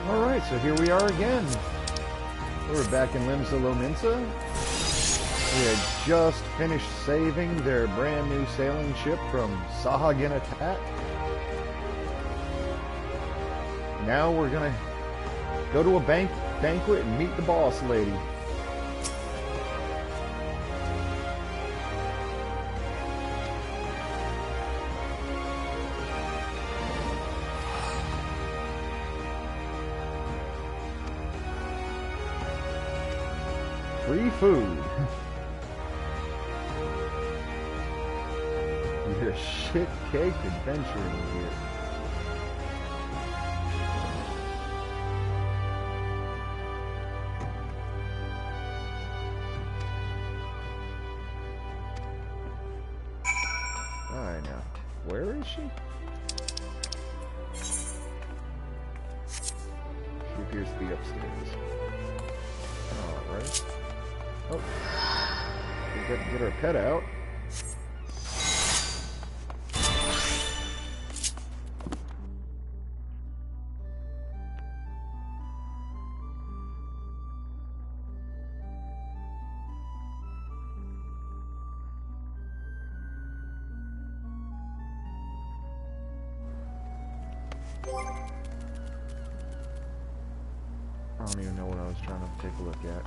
Alright, so here we are again. We're back in Limsa Lominsa. We had just finished saving their brand new sailing ship from Sahagin attack. Now we're gonna go to a banquet and meet the boss lady. Free food. You're a shit-caked adventuring here. Alright now, where is she? She appears to be upstairs. Alright. Oh, we got to get our pet out. I don't even know what I was trying to take a look at.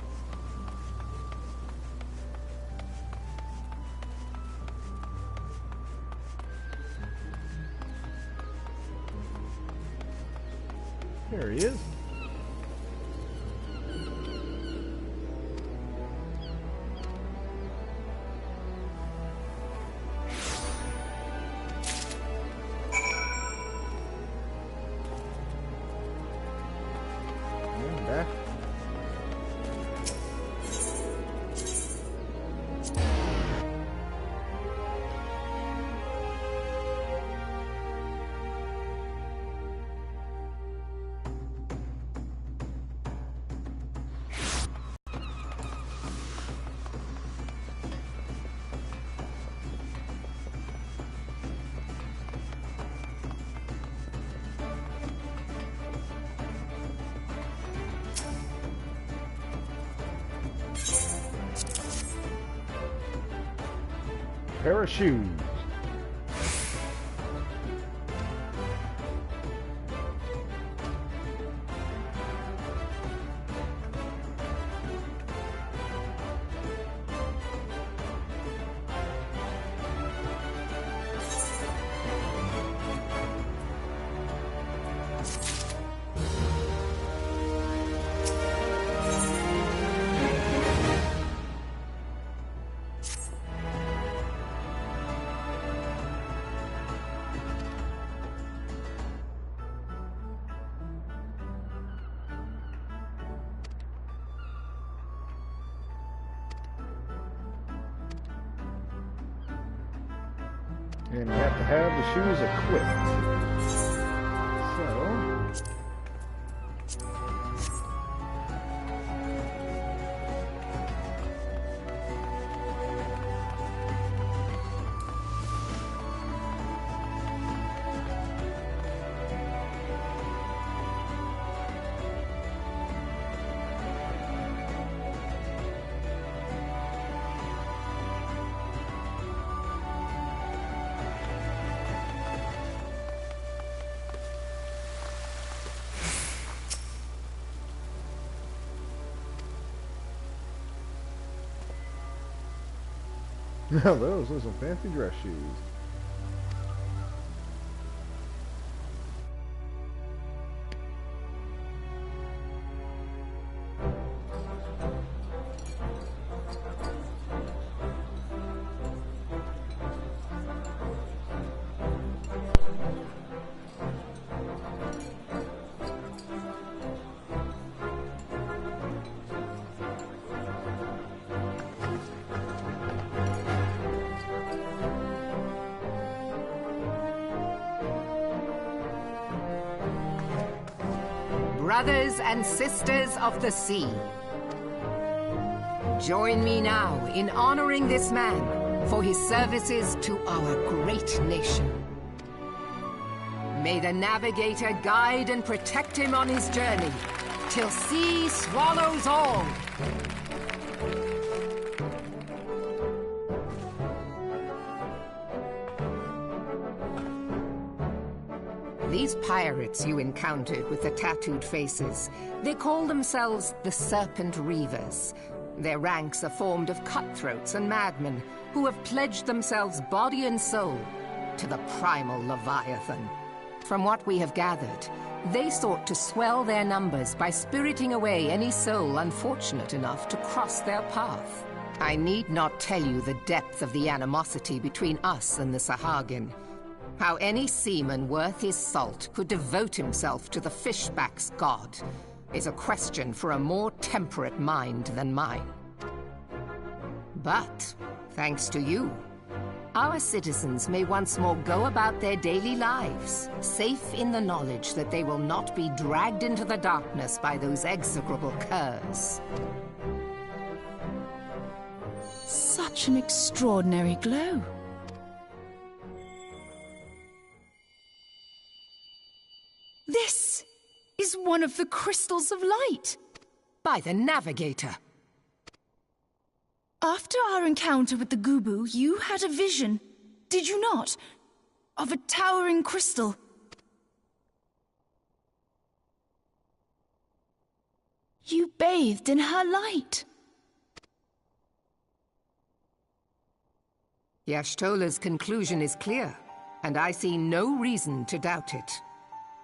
There he is. And back. Pair of shoes. And we have to have the shoes equipped. So... Now those are some fancy dress shoes. Brothers and sisters of the sea, join me now in honoring this man for his services to our great nation. May the navigator guide and protect him on his journey, till sea swallows all. These pirates you encountered with the tattooed faces, they call themselves the Serpent Reavers. Their ranks are formed of cutthroats and madmen who have pledged themselves body and soul to the primal Leviathan. From what we have gathered, they sought to swell their numbers by spiriting away any soul unfortunate enough to cross their path. I need not tell you the depth of the animosity between us and the Sahagin. How any seaman worth his salt could devote himself to the fishback's god is a question for a more temperate mind than mine. But, thanks to you, our citizens may once more go about their daily lives, safe in the knowledge that they will not be dragged into the darkness by those execrable curs. Such an extraordinary glow. This is one of the crystals of light. By the navigator. After our encounter with the Gubu, you had a vision, did you not? Of a towering crystal. You bathed in her light. Yashtola's conclusion is clear, and I see no reason to doubt it.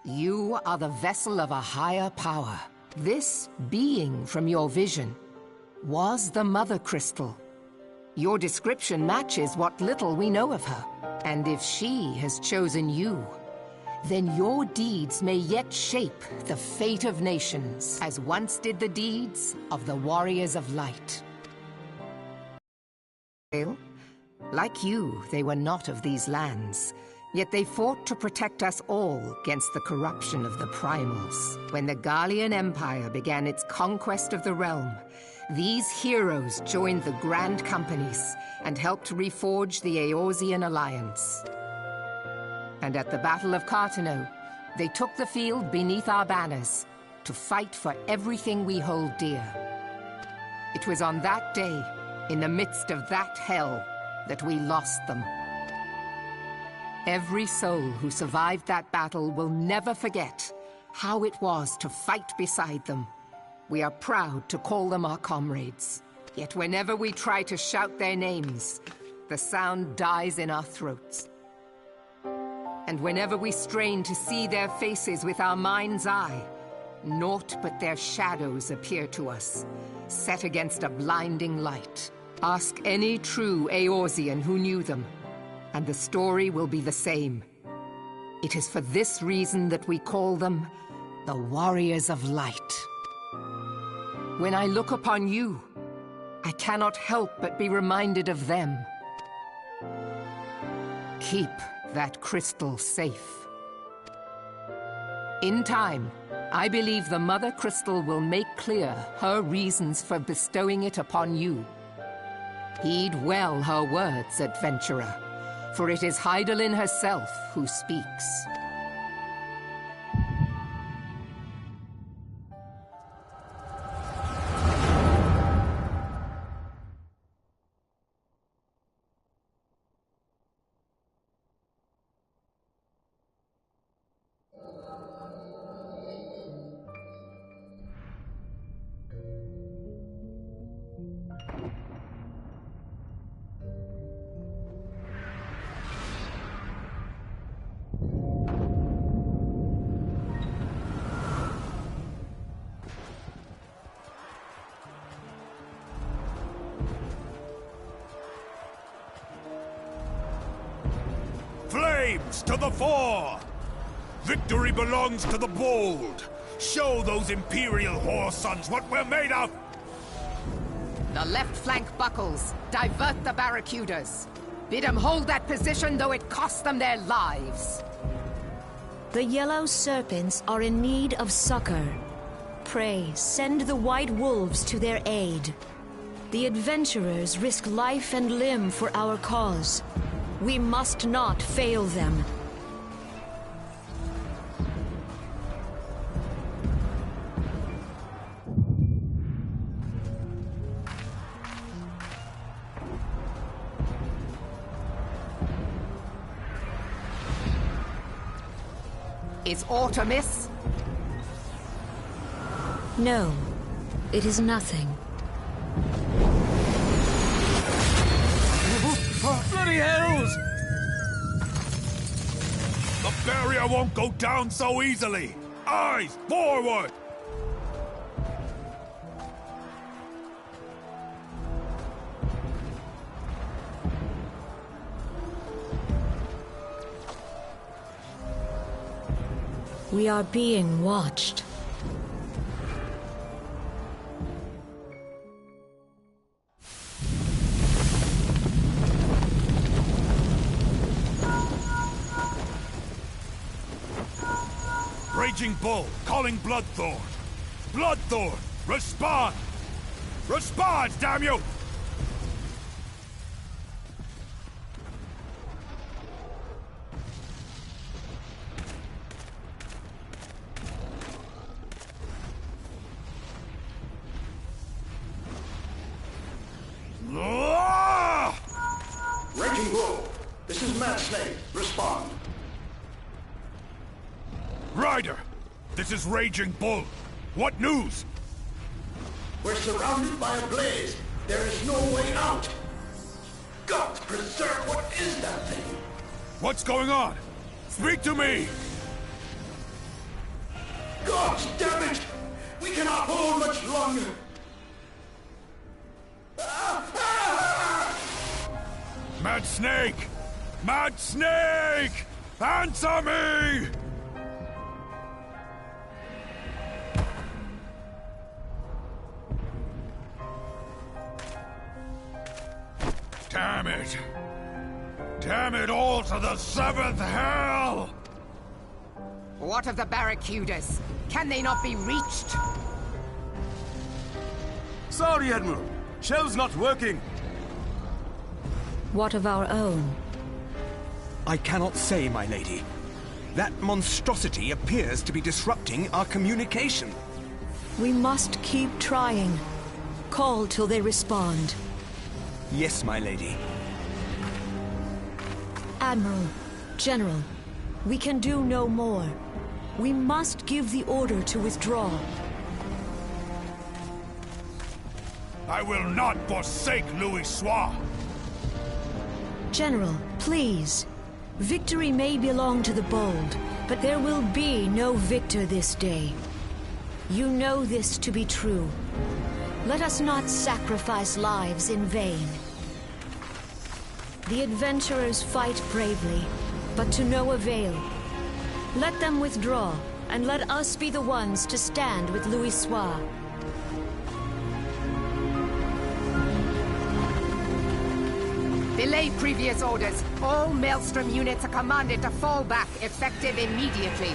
You are the vessel of a higher power. This being from your vision was the Mother Crystal. Your description matches what little we know of her. And if she has chosen you, then your deeds may yet shape the fate of nations, as once did the deeds of the Warriors of Light. Like you, they were not of these lands. Yet they fought to protect us all against the corruption of the Primals. When the Garlean Empire began its conquest of the realm, these heroes joined the Grand Companies and helped reforge the Eorzean Alliance. And at the Battle of Cartano, they took the field beneath our banners to fight for everything we hold dear. It was on that day, in the midst of that hell, that we lost them. Every soul who survived that battle will never forget how it was to fight beside them. We are proud to call them our comrades. Yet whenever we try to shout their names, the sound dies in our throats. And whenever we strain to see their faces with our mind's eye, naught but their shadows appear to us, set against a blinding light. Ask any true Eorzean who knew them, and the story will be the same. It is for this reason that we call them the Warriors of Light. When I look upon you, I cannot help but be reminded of them. Keep that crystal safe. In time, I believe the Mother Crystal will make clear her reasons for bestowing it upon you. Heed well her words, adventurer, for it is Hydaelyn herself who speaks. Flames to the fore! Victory belongs to the bold! Show those Imperial whoresons what we're made of! The left flank buckles. Divert the barracudas. Bid them hold that position, though it cost them their lives. The Yellow Serpents are in need of succor. Pray, send the White Wolves to their aid. The adventurers risk life and limb for our cause. We must not fail them. Is aught amiss? No, it is nothing. Bloody hells! The barrier won't go down so easily! Eyes forward! We are being watched. Raging Bull, calling Bloodthorn. Bloodthorn, respond! Respond, damn you! Raging Bull, this is Mad Snake. Respond. Ryder, this is Raging Bull. What news? We're surrounded by a blaze. There is no way out. God preserve, what is that thing? What's going on? Speak to me! God damn it! We cannot hold much longer. Mad Snake! Mad Snake! Answer me! Damn it! Damn it all to the seventh hell! What of the barracudas? Can they not be reached? Sorry, Admiral. Shell's not working. What of our own? I cannot say, my lady. That monstrosity appears to be disrupting our communication. We must keep trying. Call till they respond. Yes, my lady. Admiral, General, we can do no more. We must give the order to withdraw. I will not forsake Louis Soir! General, please. Victory may belong to the bold, but there will be no victor this day. You know this to be true. Let us not sacrifice lives in vain. The adventurers fight bravely, but to no avail. Let them withdraw, and let us be the ones to stand with Louis Soir. Delay previous orders. All Maelstrom units are commanded to fall back, effective immediately.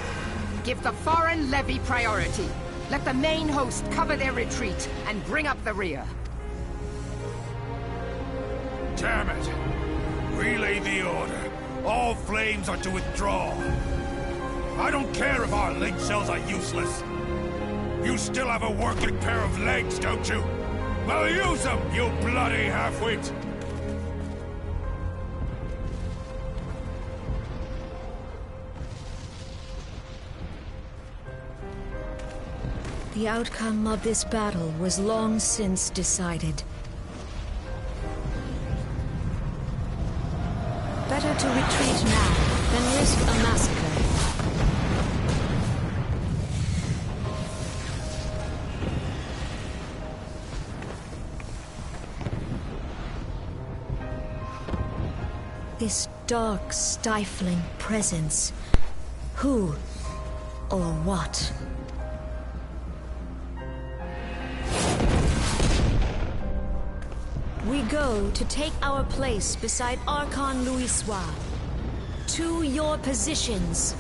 Give the foreign levy priority. Let the main host cover their retreat and bring up the rear. Damn it! Relay the order. All flames are to withdraw. I don't care if our link shells are useless. You still have a working pair of legs, don't you? Well, use them, you bloody half-wit! The outcome of this battle was long since decided. Better to retreat now than risk a massacre. This dark, stifling presence. Who or what? We go to take our place beside Archon Louis Soir. To your positions.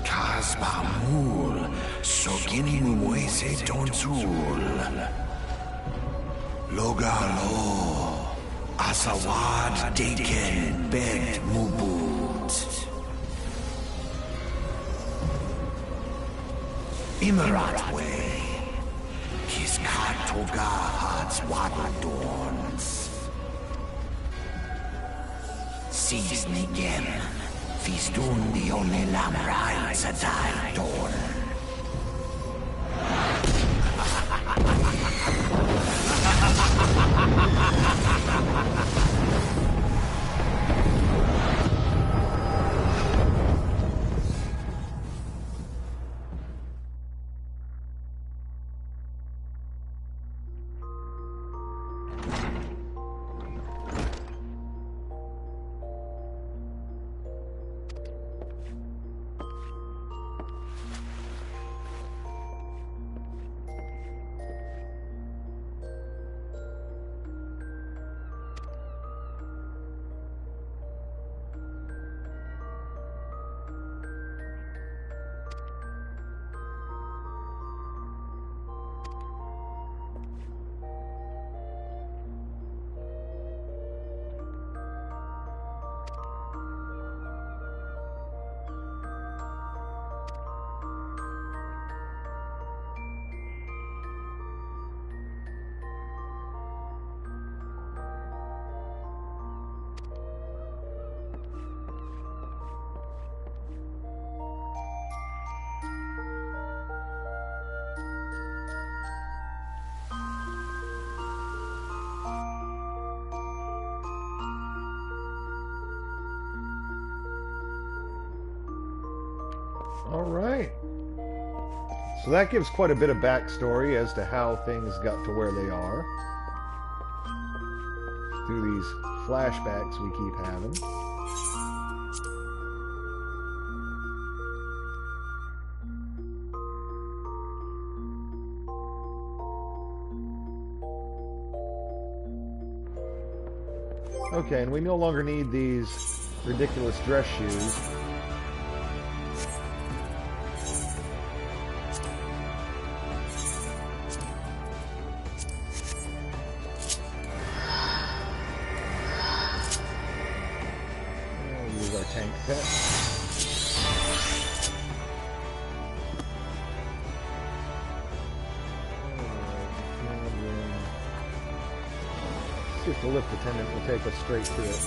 Kasba mul, sogin muese tonsul. Logalo, asawad deken bed mubut. Imarat way, Kiskat toga hats wadadorns. Sis nigem. Fistun di only lamrai satai tor. Alright. So that gives quite a bit of backstory as to how things got to where they are. Through these flashbacks we keep having. Okay, and we no longer need these ridiculous dress shoes. Use our tank pet. See if the lift attendant will take us straight to it.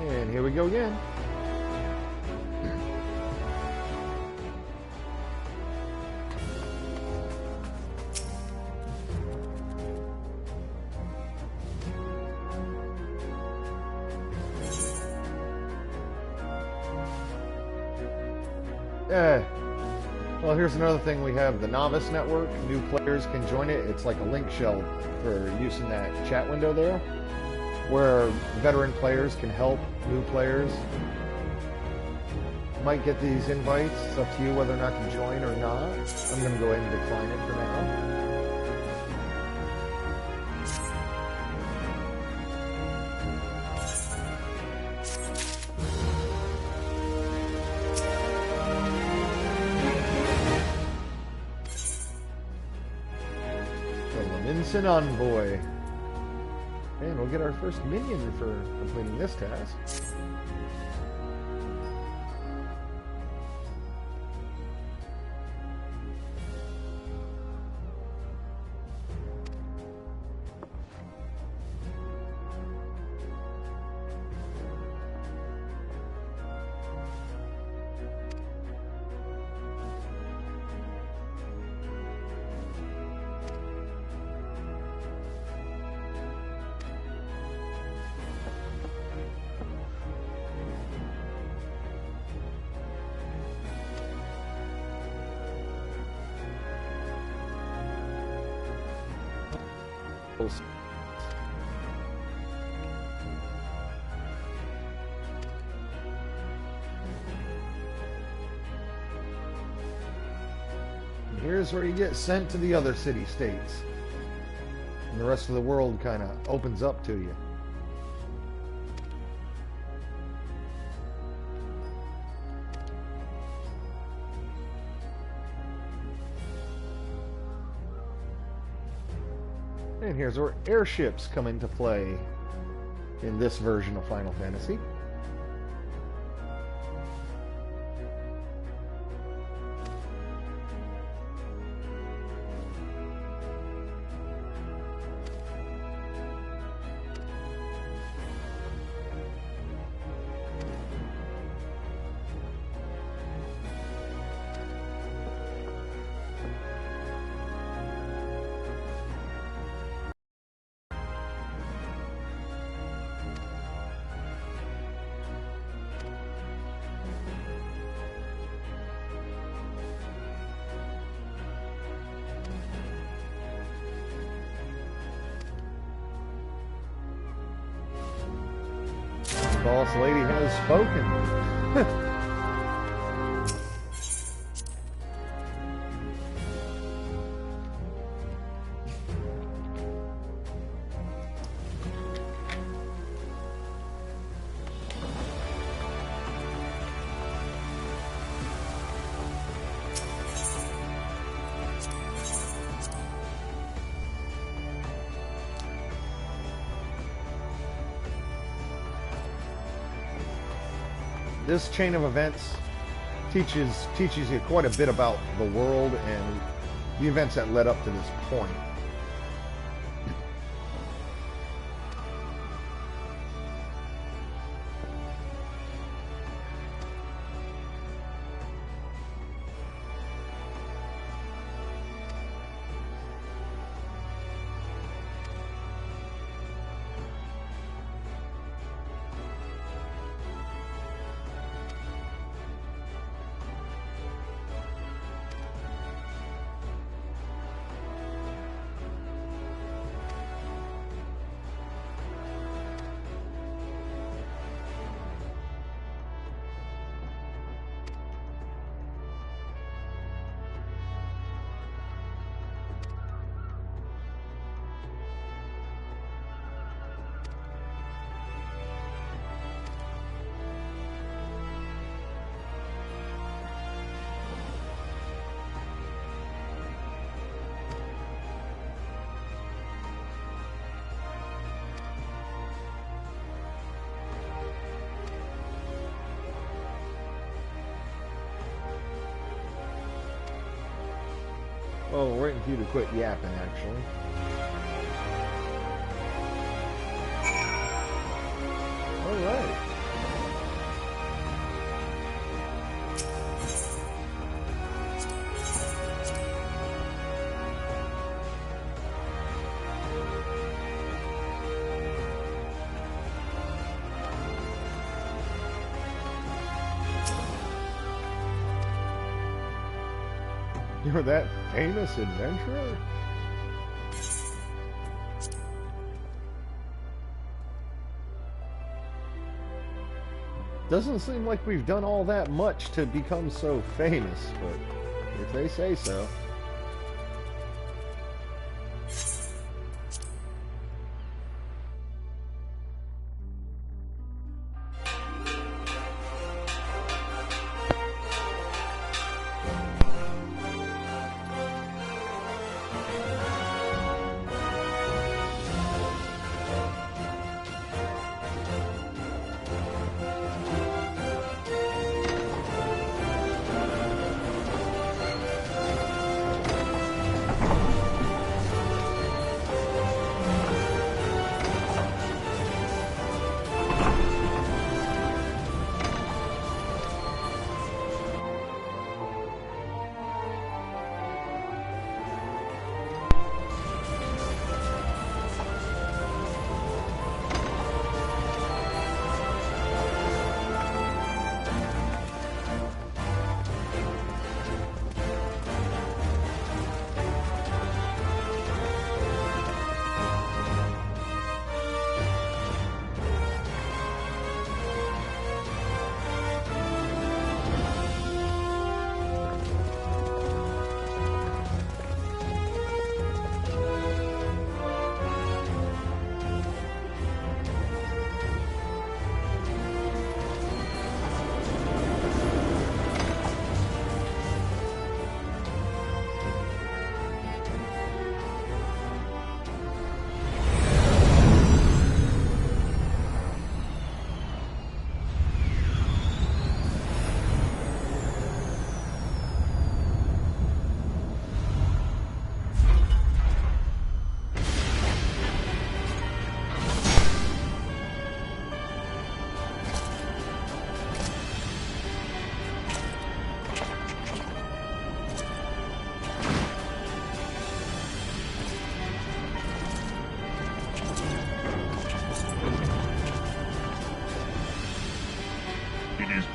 And here we go again. Well, here's another thing we have, the Novice Network. New players can join it. It's like a link shell for use in that chat window there, where veteran players can help new players. Might get these invites. It's up to you whether or not to join or not. I'm going to go ahead and decline it for now. An envoy. And we'll get our first minion for completing this task. Here's where you get sent to the other city-states. And the rest of the world kind of opens up to you. And here's where airships come into play in this version of Final Fantasy. Boss lady has spoken. This chain of events teaches you quite a bit about the world and the events that led up to this point. Oh, we're waiting for you to quit yapping, actually. All right. You're that famous adventurer? Doesn't seem like we've done all that much to become so famous, but if they say so.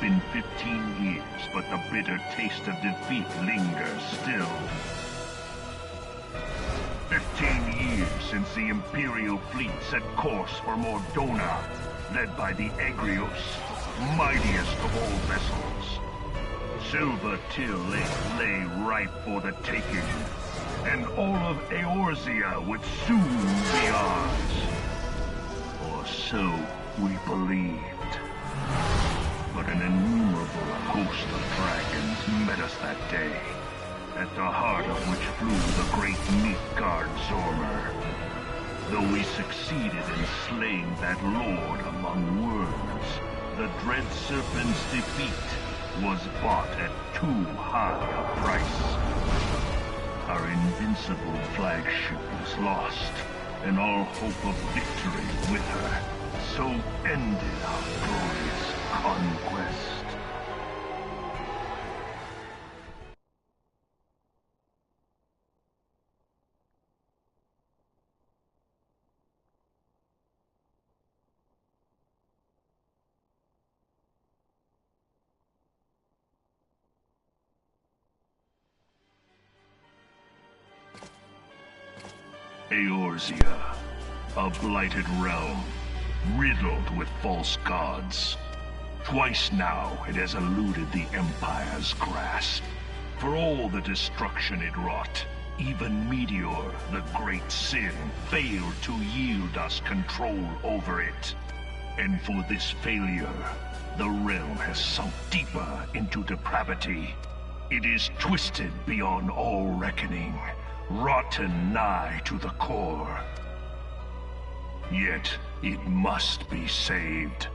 been 15 years, but the bitter taste of defeat lingers still. 15 years since the Imperial fleet set course for Mordona, led by the Egrios, mightiest of all vessels. Silver Till lay ripe for the taking, and all of Eorzea would soon be ours. Or so we believed. But an innumerable host of dragons met us that day, at the heart of which flew the great Midgard Zormer. Though we succeeded in slaying that lord among worms, the dread serpent's defeat was bought at too high a price. Our invincible flagship was lost, and all hope of victory with her. So ended our glorious conquest. Eorzea, a blighted realm, riddled with false gods. Twice now it has eluded the Empire's grasp. For all the destruction it wrought, even Meteor, the great sin, failed to yield us control over it. And for this failure, the realm has sunk deeper into depravity. It is twisted beyond all reckoning, rotten nigh to the core. Yet, it must be saved.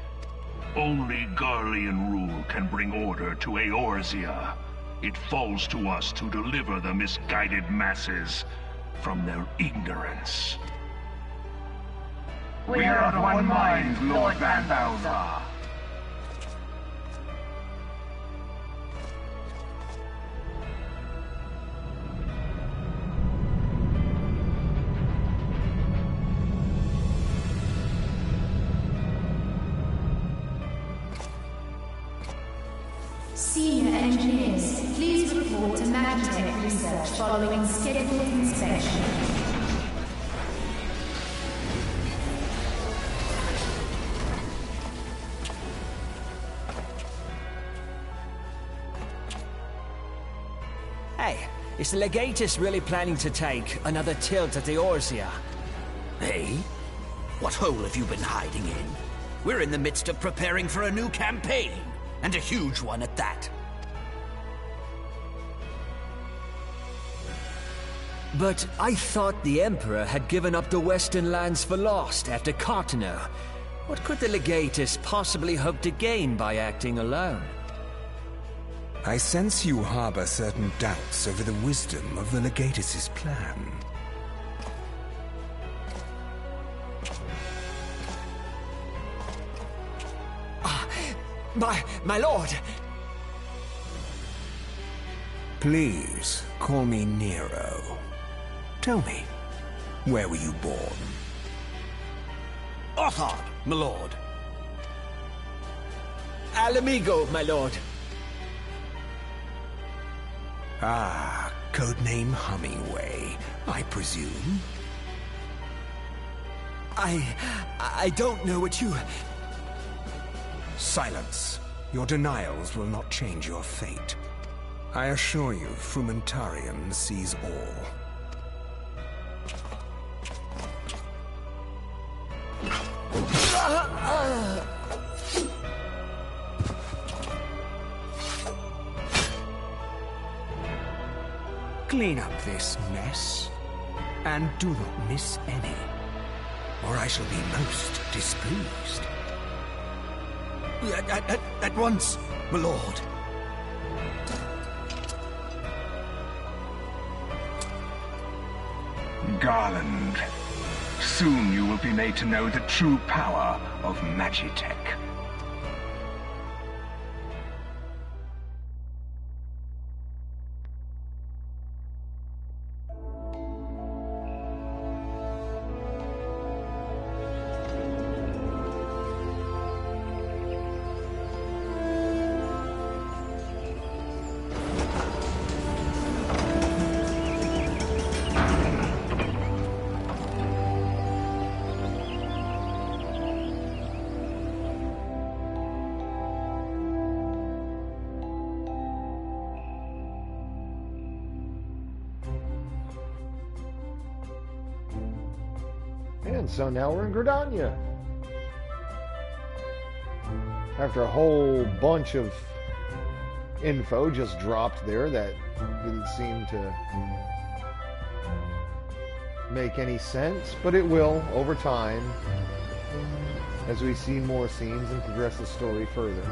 Only Garlean rule can bring order to Eorzea. It falls to us to deliver the misguided masses from their ignorance. We are of one mind, Lord Van Balzar. Senior engineers, please report to Magitech research following scheduled inspection. Hey, is the Legatus really planning to take another tilt at Eorzea? Hey? What hole have you been hiding in? We're in the midst of preparing for a new campaign. And a huge one at that. But I thought the Emperor had given up the Western lands for lost after Carteneau. What could the Legatus possibly hope to gain by acting alone? I sense you harbor certain doubts over the wisdom of the Legatus's plan. My lord! Please, call me Nero. Tell me, where were you born? Othard, my lord. Alamigo, my lord. Ah, codename Hummingway, I presume? I don't know what you... Silence. Your denials will not change your fate. I assure you, Frumentarium sees all. Clean up this mess, and do not miss any, or I shall be most displeased. At once, my lord. Garland, soon you will be made to know the true power of Magitech. And so now we're in Gridania. After a whole bunch of info just dropped there that didn't seem to make any sense, but it will over time as we see more scenes and progress the story further.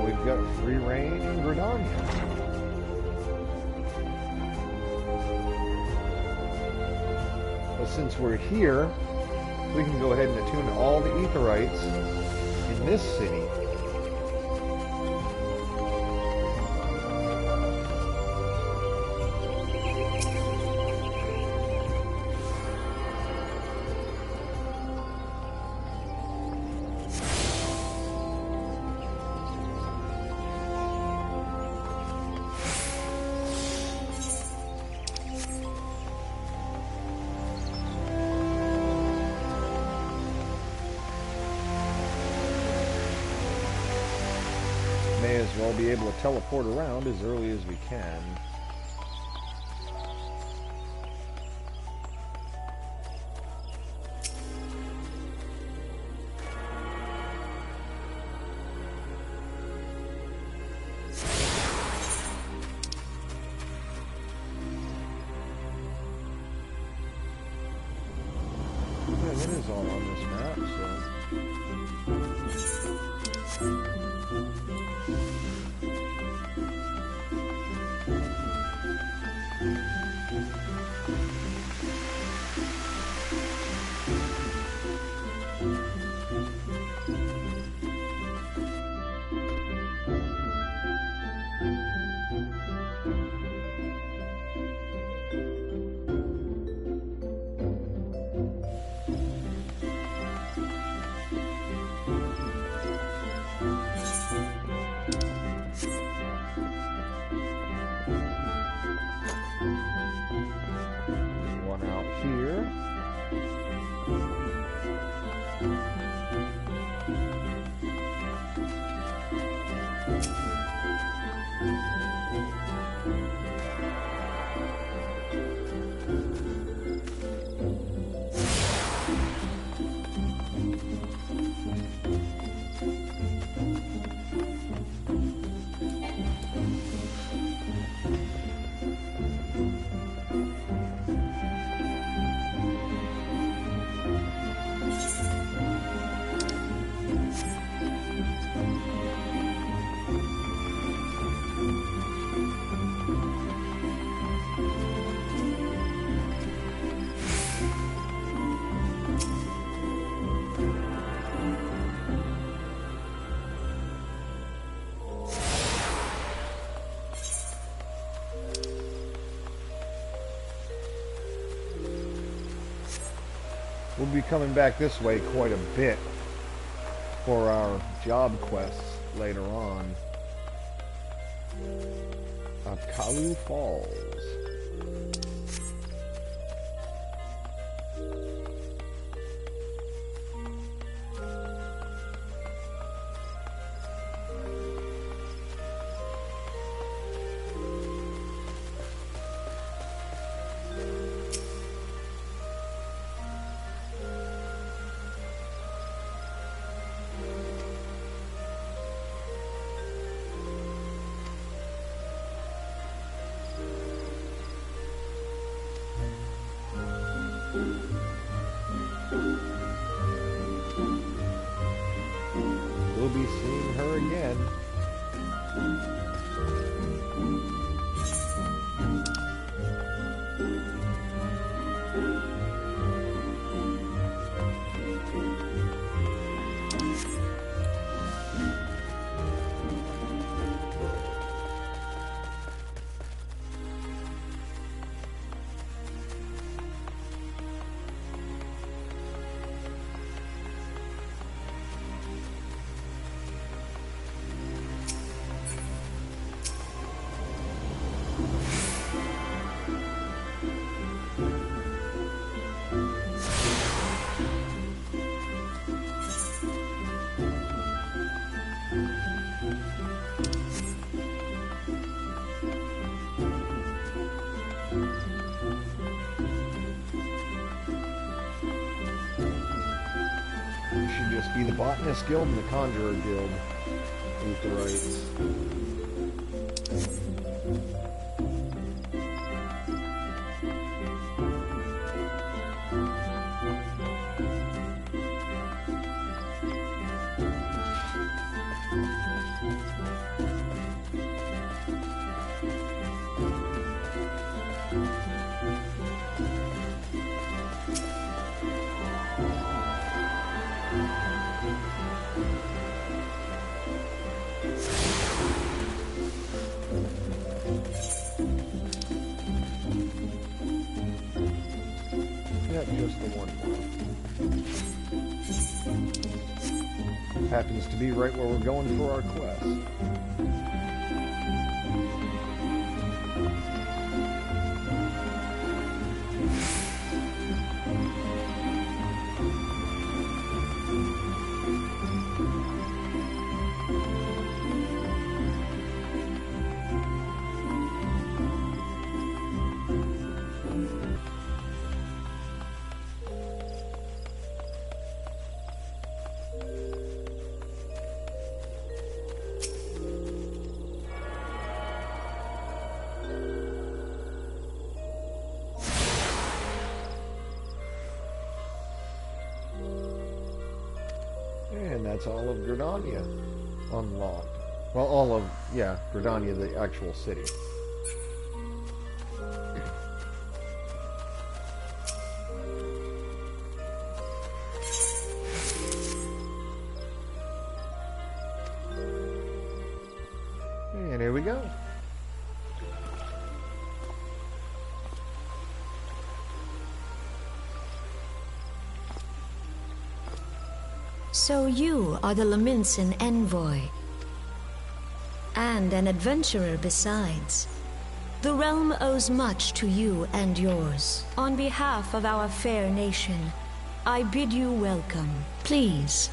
We've got free reign in Gridania. But since we're here, we can go ahead and attune all the Aetherites in this city. May as well be able to teleport around as early as we can. Yeah, that is all on this map, so... One out here. We'll be coming back this way quite a bit for our job quests later on. Akalu Falls. Botanist Guild and the Conjurer Guild. Rights. Just the one more. Happens to be right where we're going for our quest. And that's all of Gridania unlocked. Well, all of, yeah, Gridania, the actual city. And here we go. So you are the Laminsan envoy. And an adventurer besides. The realm owes much to you and yours. On behalf of our fair nation, I bid you welcome. Please.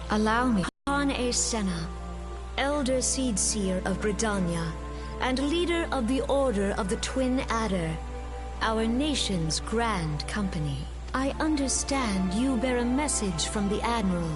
Allow me. Han A. Senna, Elder Seedseer of Gridania, and leader of the Order of the Twin Adder, our nation's grand company. I understand you bear a message from the Admiral.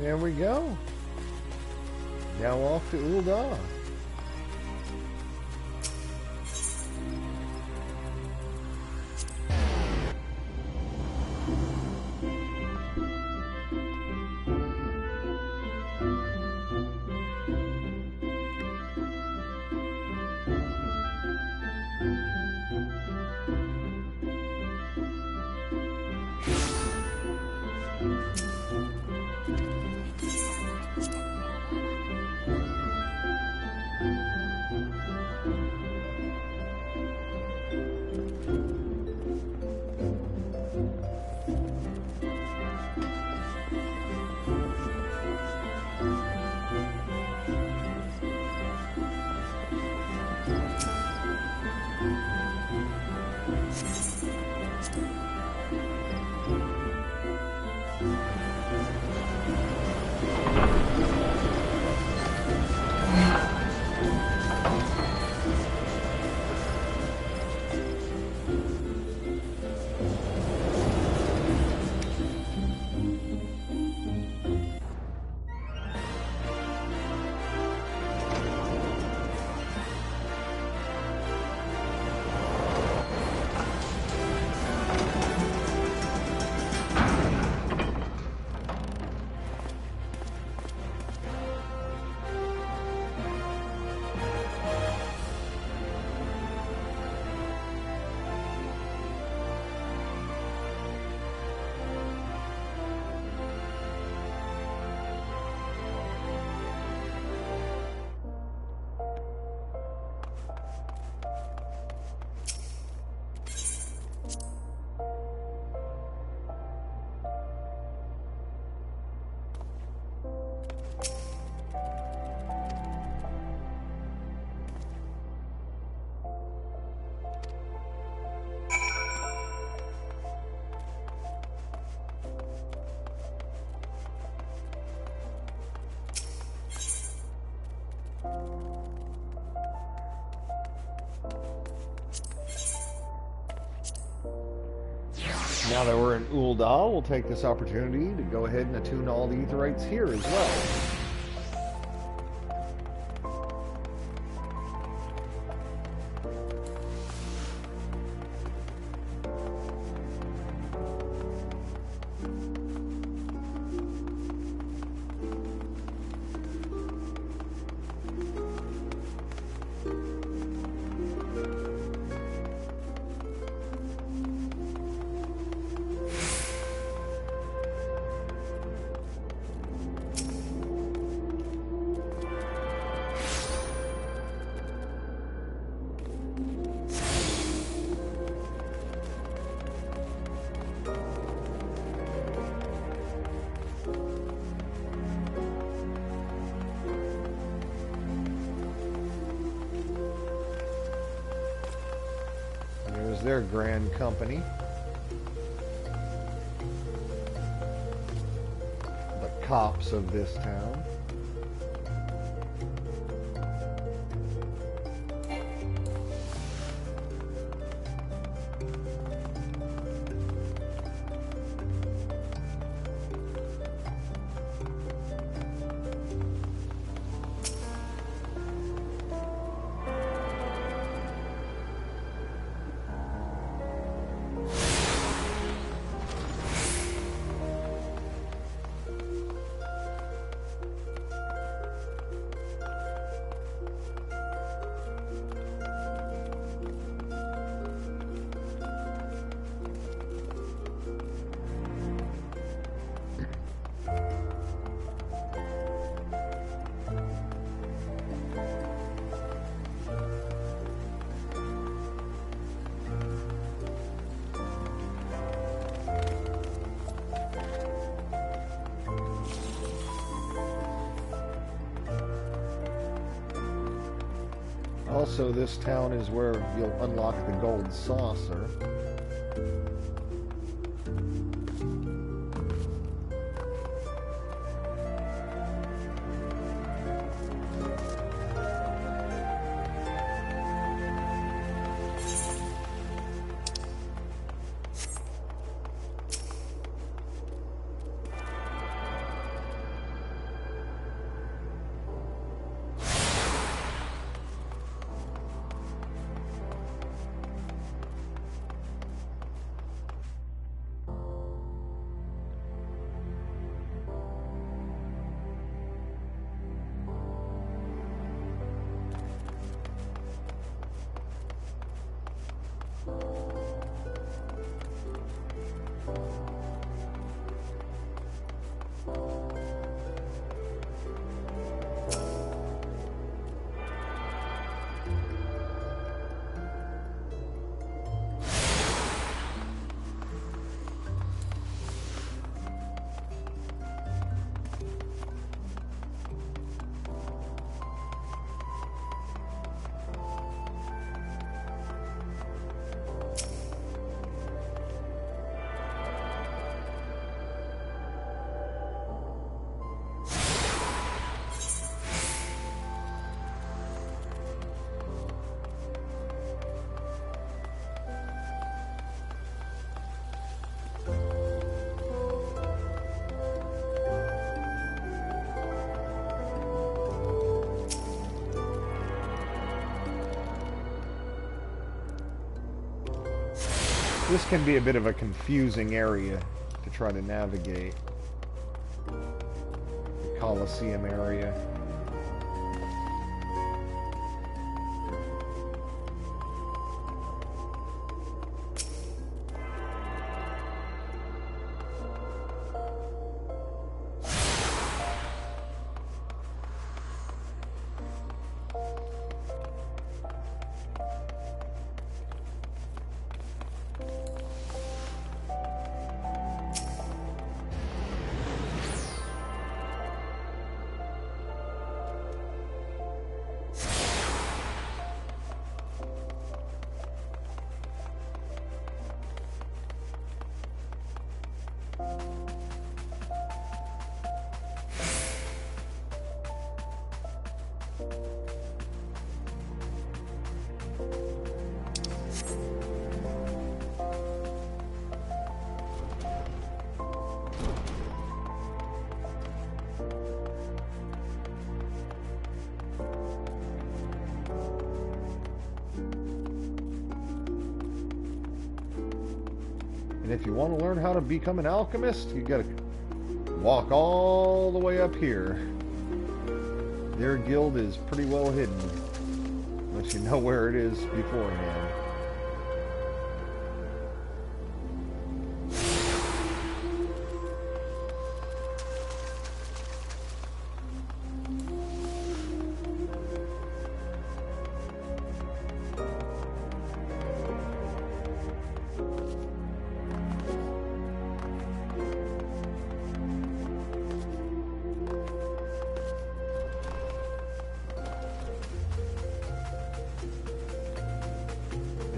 there we go. Now off to Ul'dah. Now that we're in Ul'dah, we'll take this opportunity to go ahead and attune all the Aetherites here as well. Their grand company. The cops of this town. Also, this town is where you'll unlock the gold saucer. This can be a bit of a confusing area to try to navigate. The Colosseum area. And if you want to learn how to become an alchemist, you gotta walk all the way up here. Their guild is pretty well hidden, unless you know where it is beforehand.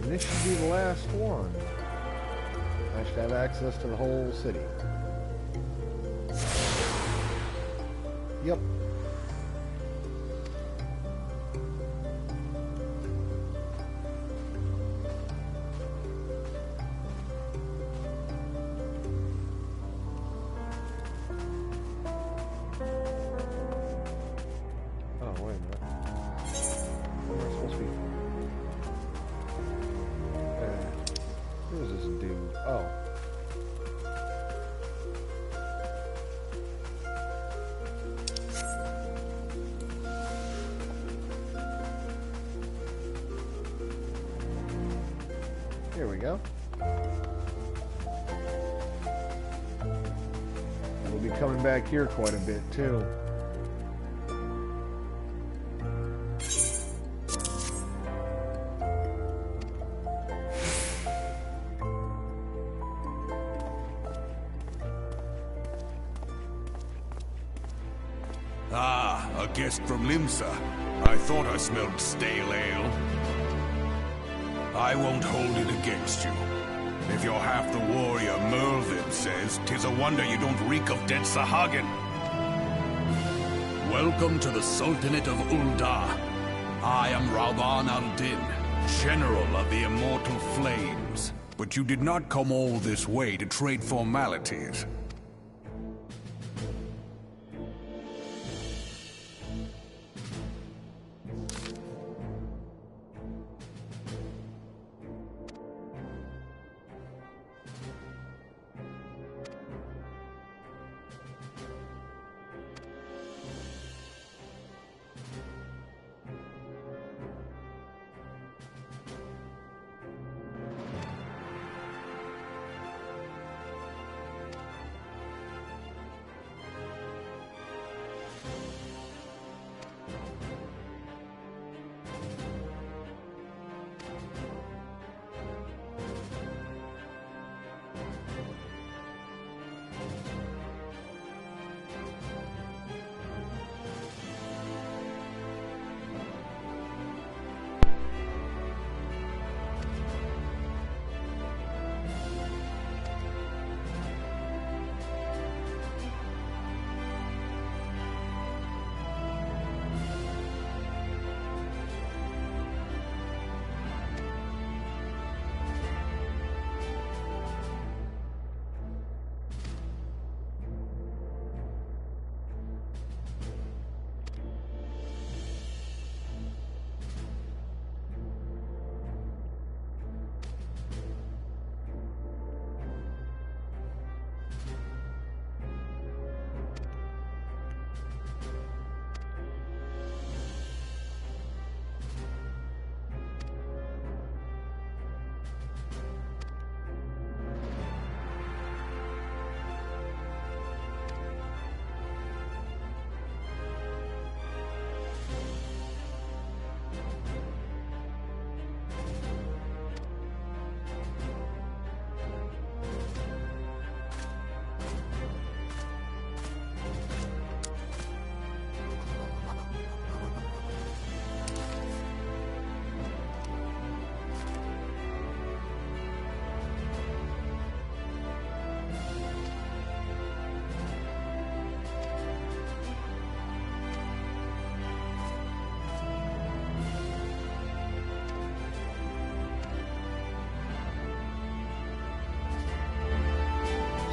This should be the last one. I should have access to the whole city. Yep. Oh, wait a minute. Where am I supposed to be? Who's this dude? Oh. Here we go. We'll be coming back here quite a bit too. Ah, a guest from Limsa. I thought I smelled stale ale. I won't hold it against you. If you're half the warrior Merlin says, 'tis a wonder you don't reek of dead Sahagin. Welcome to the Sultanate of Ul'dah. I am Rauban al-Din, General of the Immortal Flames. But you did not come all this way to trade formalities.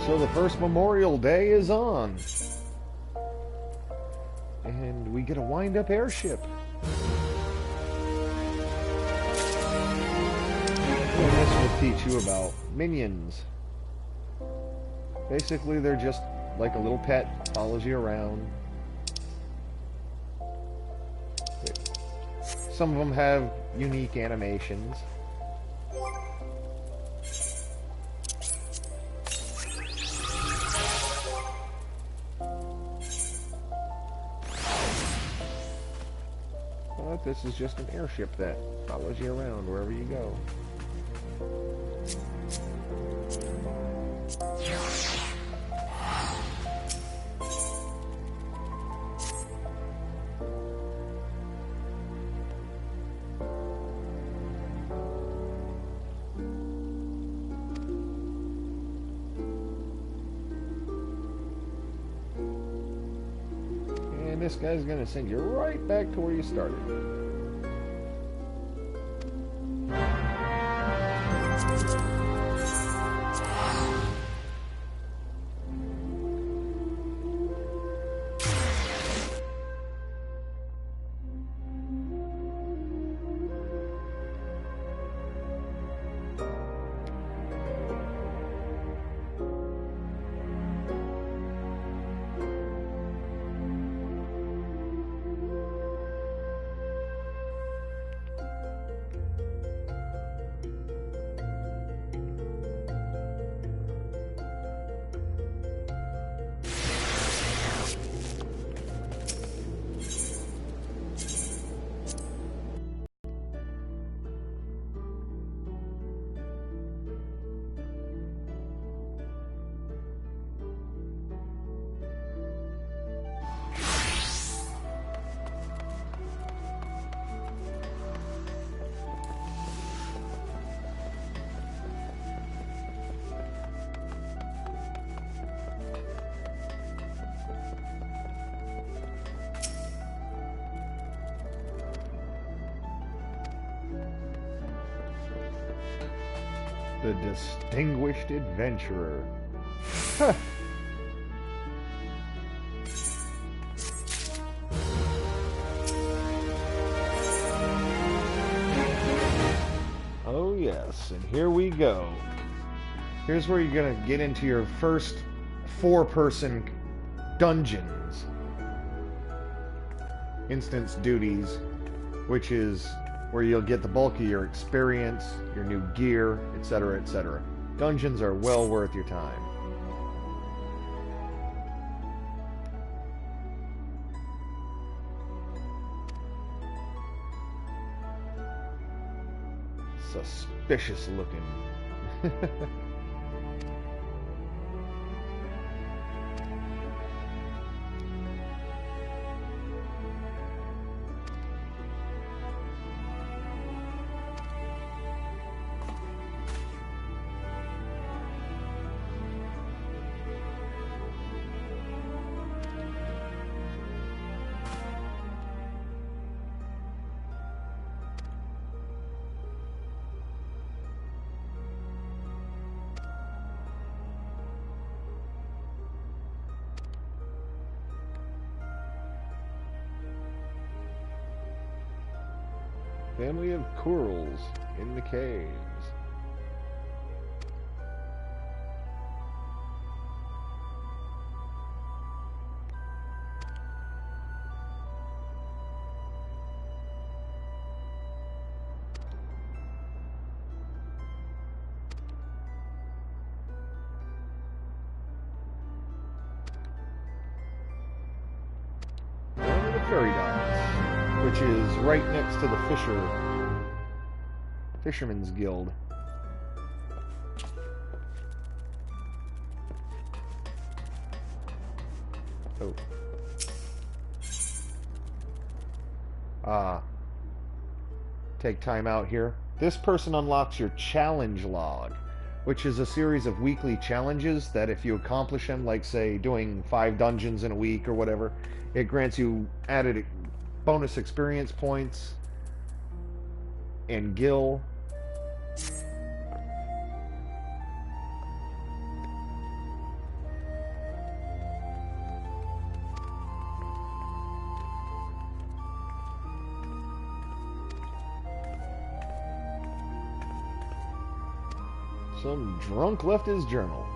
So the first Memorial Day is on. And we get a wind-up airship. And this will teach you about minions. Basically, they're just like a little pet, follows you around. Some of them have unique animations. But this is just an airship that follows you around wherever you go. And this guy's going to send you right back to where you started. The Distinguished Adventurer. Huh. Oh yes, and here we go. Here's where you're gonna get into your first 4-person dungeons. Instance duties, which is where you'll get the bulk of your experience, your new gear, etc., etc. Dungeons are well worth your time. Suspicious looking. Family of Coorals in the caves. And the fairy docks, which is right next to the Fisherman's Guild. Oh. Take time out here. This person unlocks your challenge log, which is a series of weekly challenges that if you accomplish them, like say doing 5 dungeons in a week or whatever, it grants you added bonus experience points and gil. Some drunk left his journal.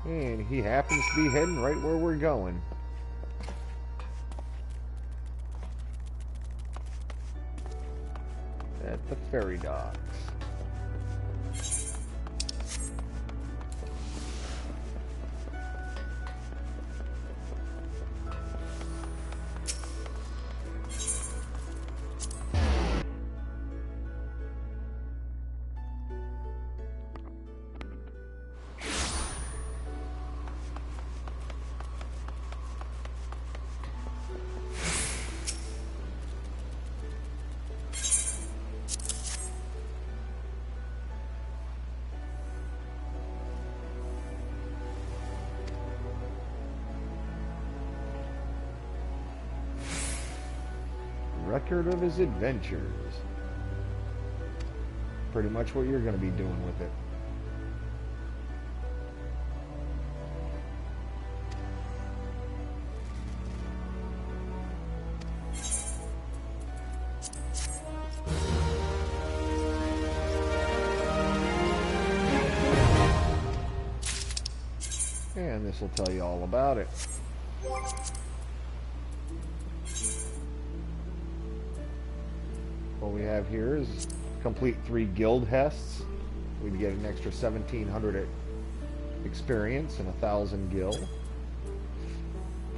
And he happens to be heading right where we're going. At the ferry docks. Record of his adventures. Pretty much what you're going to be doing with it. And this will tell you all about it. What we have here is complete 3 guild hests. We'd get an extra 1,700 experience and 1,000 gil.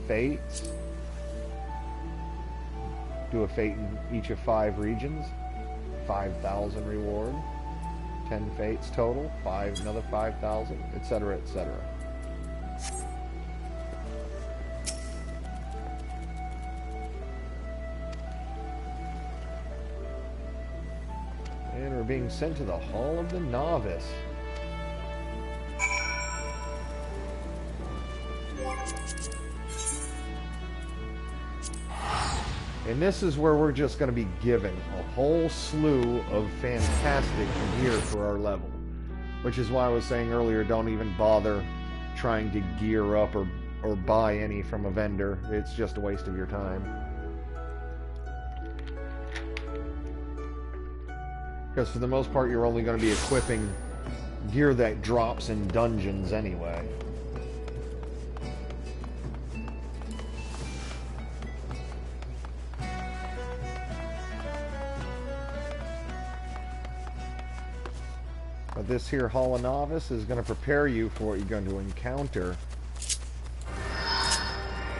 Fates. Do a fate in each of 5 regions. 5,000 reward. 10 fates total. Another 5,000, etc., etc. And we're being sent to the Hall of the Novice. And this is where we're just going to be given a whole slew of fantastic gear for our level. Which is why I was saying earlier, don't even bother trying to gear up or buy any from a vendor. It's just a waste of your time. Because for the most part, you're only going to be equipping gear that drops in dungeons anyway. But this here Hall of Novice is going to prepare you for what you're going to encounter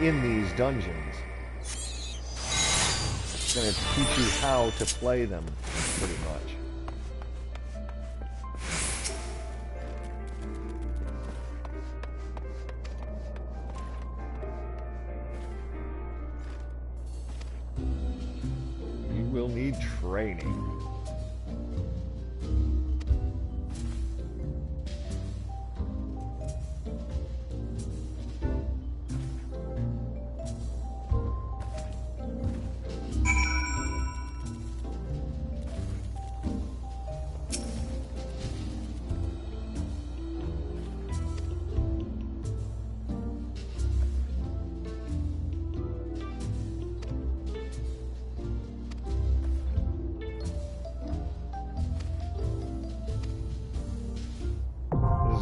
in these dungeons. It's going to teach you how to play them, pretty much. You will need training.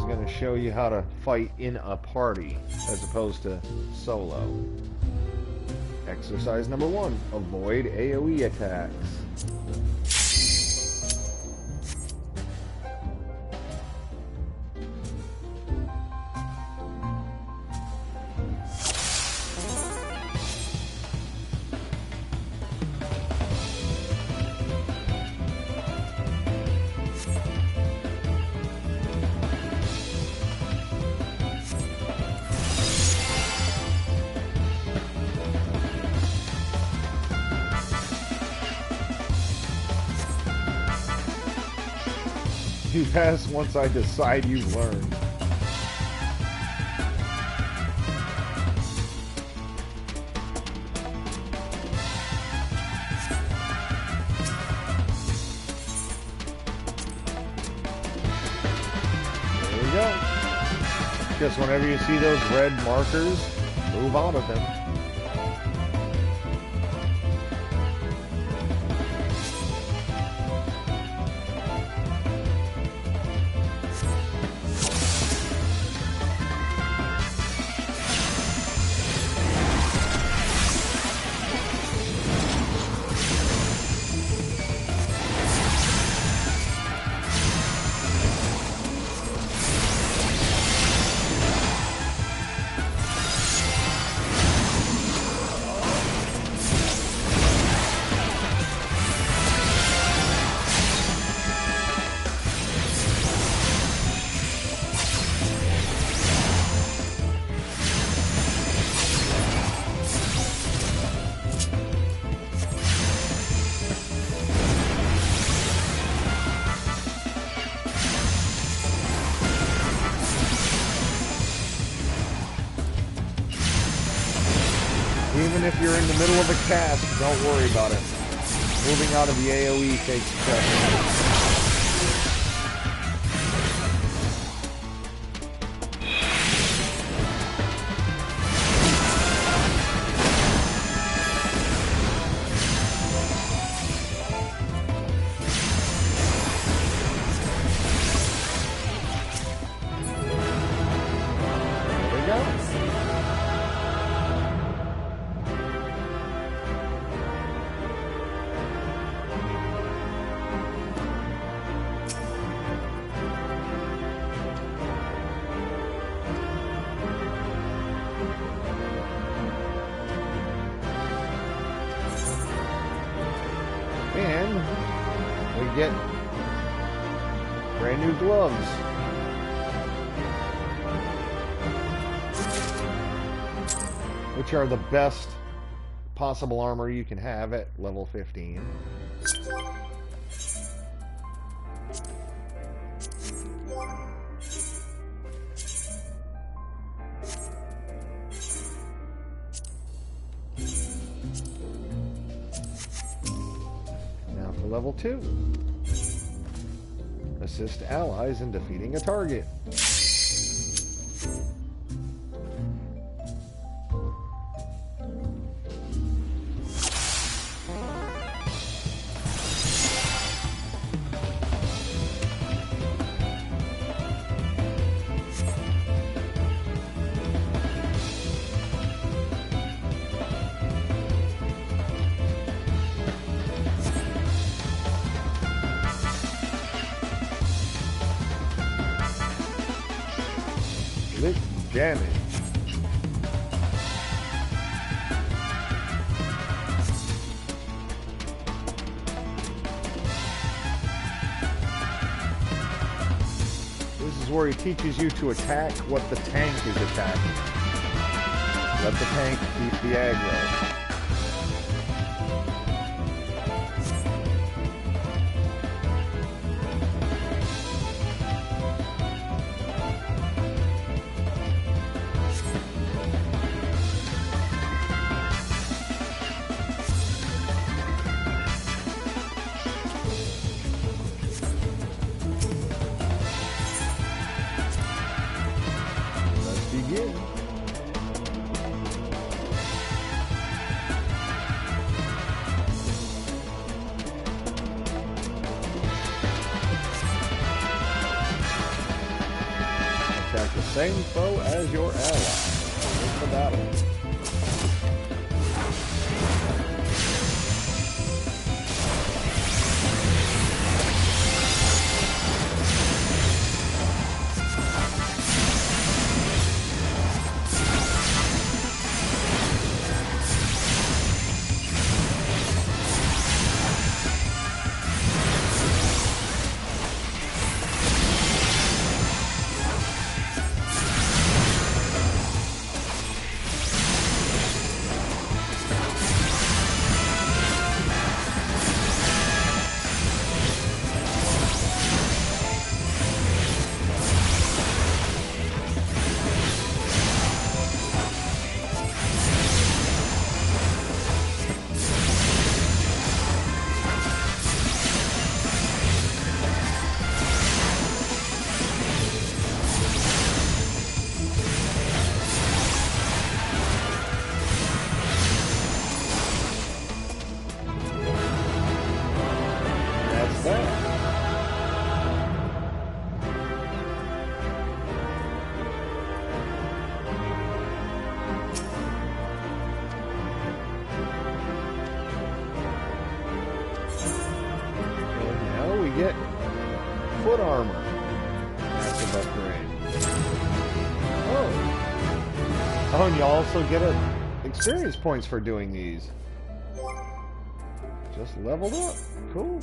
Going to show you how to fight in a party as opposed to solo. Exercise number 1, avoid AoE attacks. You pass once I decide you've learned. Just whenever you see those red markers, move out of them. Even if you're in the middle of a cast, don't worry about it. Moving out of the AoE takes precedence. And we get brand new gloves. Which are the best possible armor you can have at level 15. Now for level 2. Assist allies in defeating a target. Damage. This is where he teaches you to attack what the tank is attacking. Let the tank keep the aggro. Attack the same foe as your ally. Wait for battle. get foot armor. Massive upgrade. Oh, and you also get experience points for doing these. Just leveled up. Cool.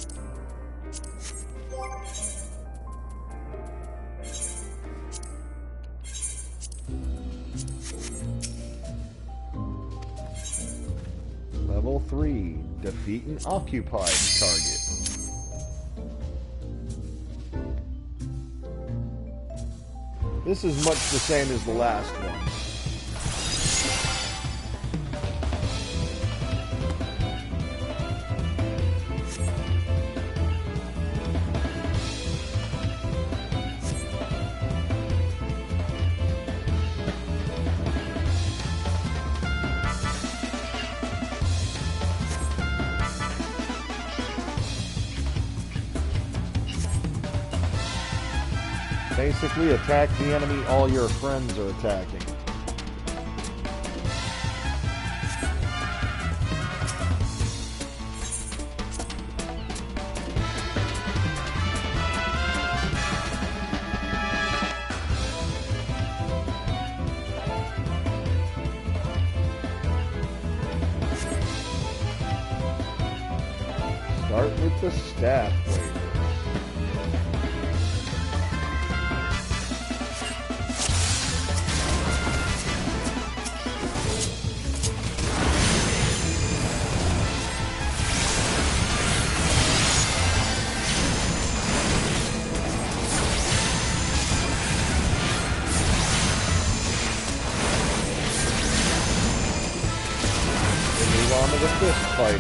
Level 3. Defeat an occupied target. This is much the same as the last one. Basically, attack the enemy all your friends are attacking. Start with the staff blade. The fist fighter.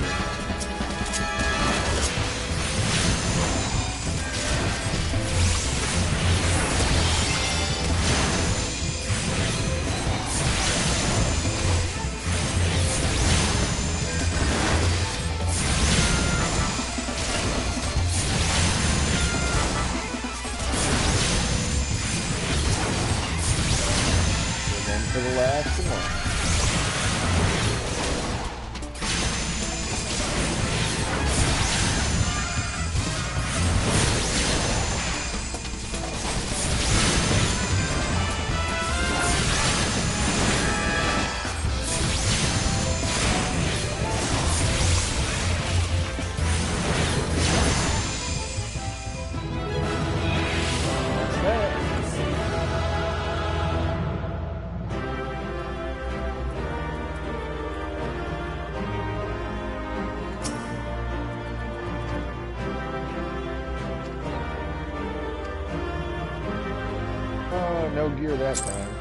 And then for the last one. No gear that time.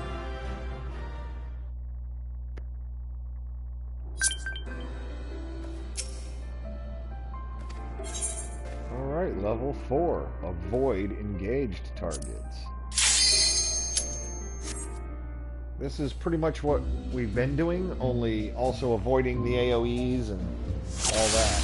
Alright, level 4. Avoid engaged targets. This is pretty much what we've been doing, only also avoiding the AoEs and all that.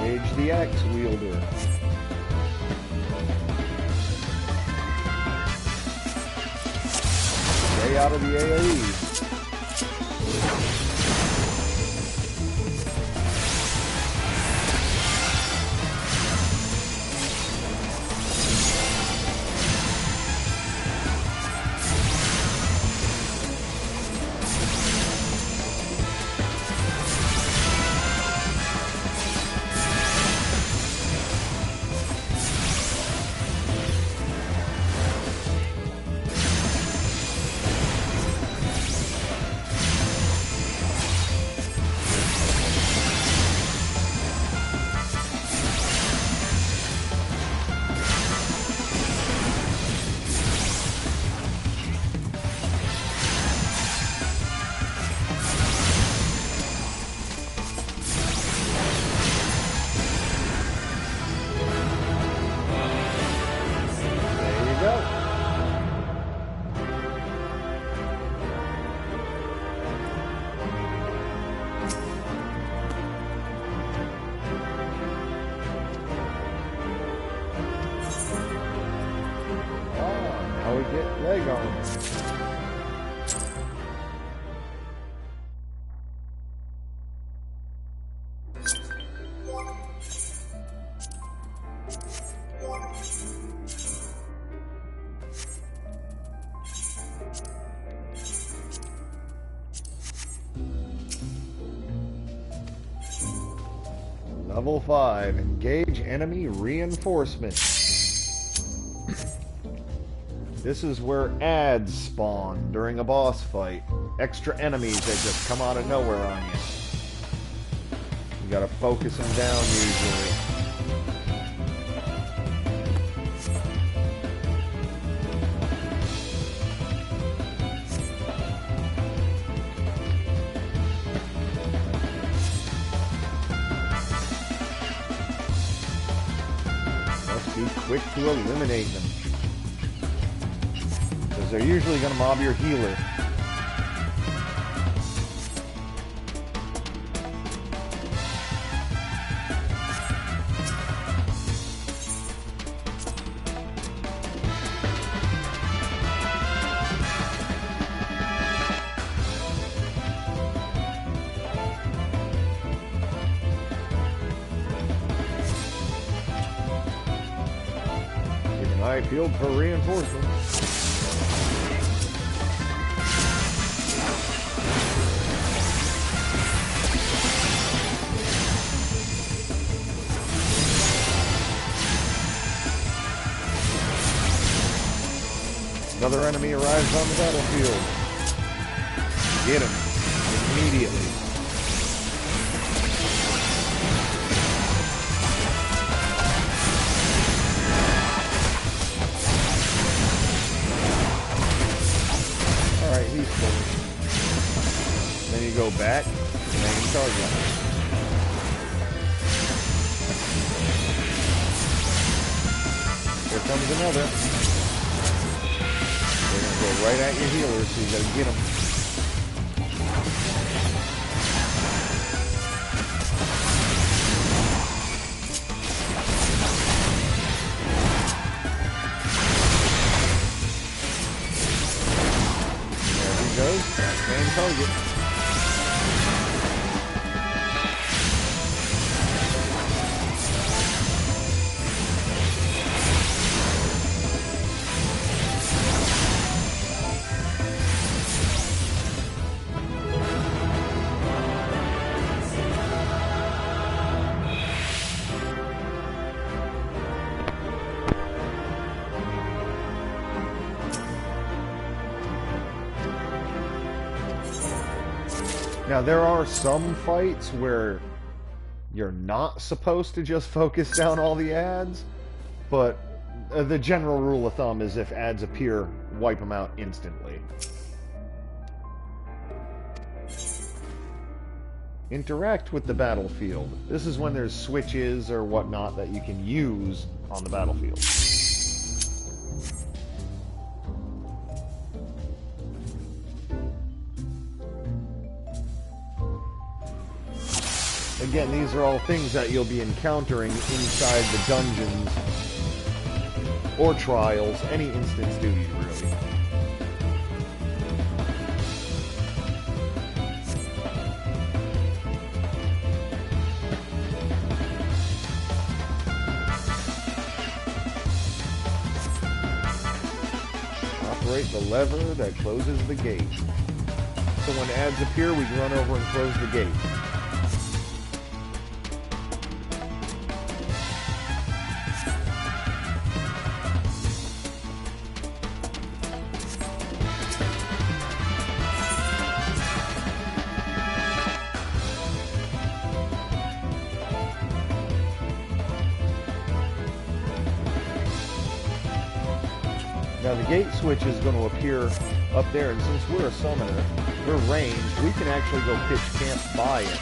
Engage the axe wielder. Stay out of the AoE. Level 5. Engage enemy reinforcements. This is where ads spawn during a boss fight. Extra enemies that just come out of nowhere on you. You gotta focus them down usually. Must be quick to eliminate them. Because they're usually gonna mob your healer. Field for reinforcements. Another enemy arrives on the battlefield. Get him immediately. He's full. Then you go back, main target. Here comes another. They're gonna go right at your healer, so you gotta get them. Main target. Now, there are some fights where you're not supposed to just focus down all the ads, but the general rule of thumb is if ads appear, wipe them out instantly. Interact with the battlefield. This is when there's switches or whatnot that you can use on the battlefield. Again, these are all things that you'll be encountering inside the dungeons or trials, any instance duty, really. Operate the lever that closes the gate. So when ads appear, we run over and close the gate. Now the gate switch is going to appear up there, and since we're a summoner, we're ranged, we can actually go pitch camp by it.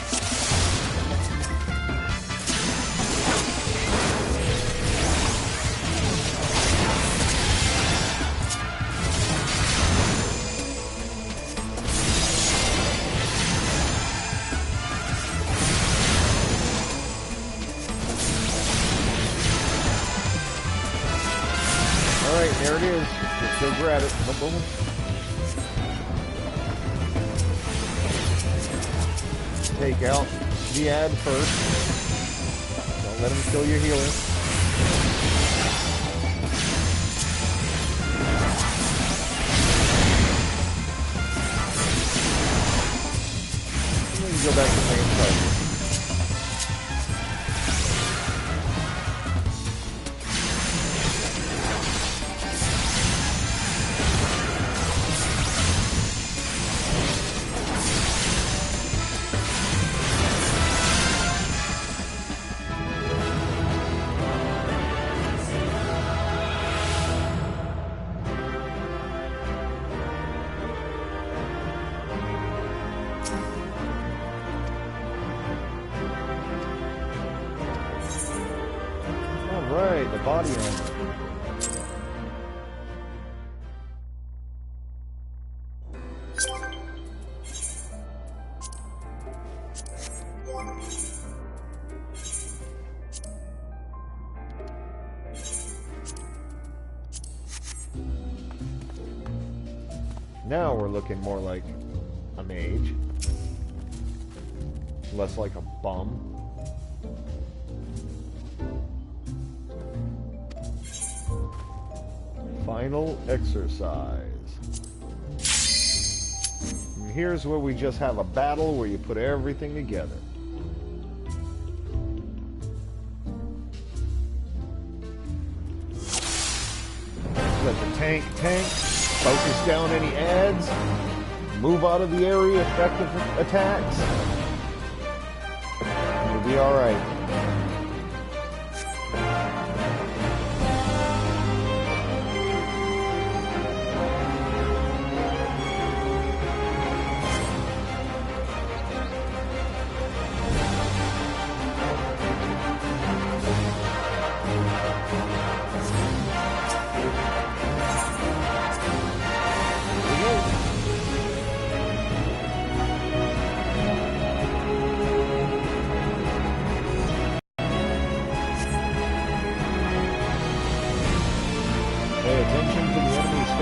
Alright, there it is. Just go grab it. Boom, boom. Take out the ad first. Don't let him kill your healer. And then you go back to main target. right, the body armor. Now we're looking more like a mage. Less like a bum. Final exercise. And here's where we just have a battle where you put everything together. Let the tank, focus down any adds, move out of the area, effective attacks. You'll be alright.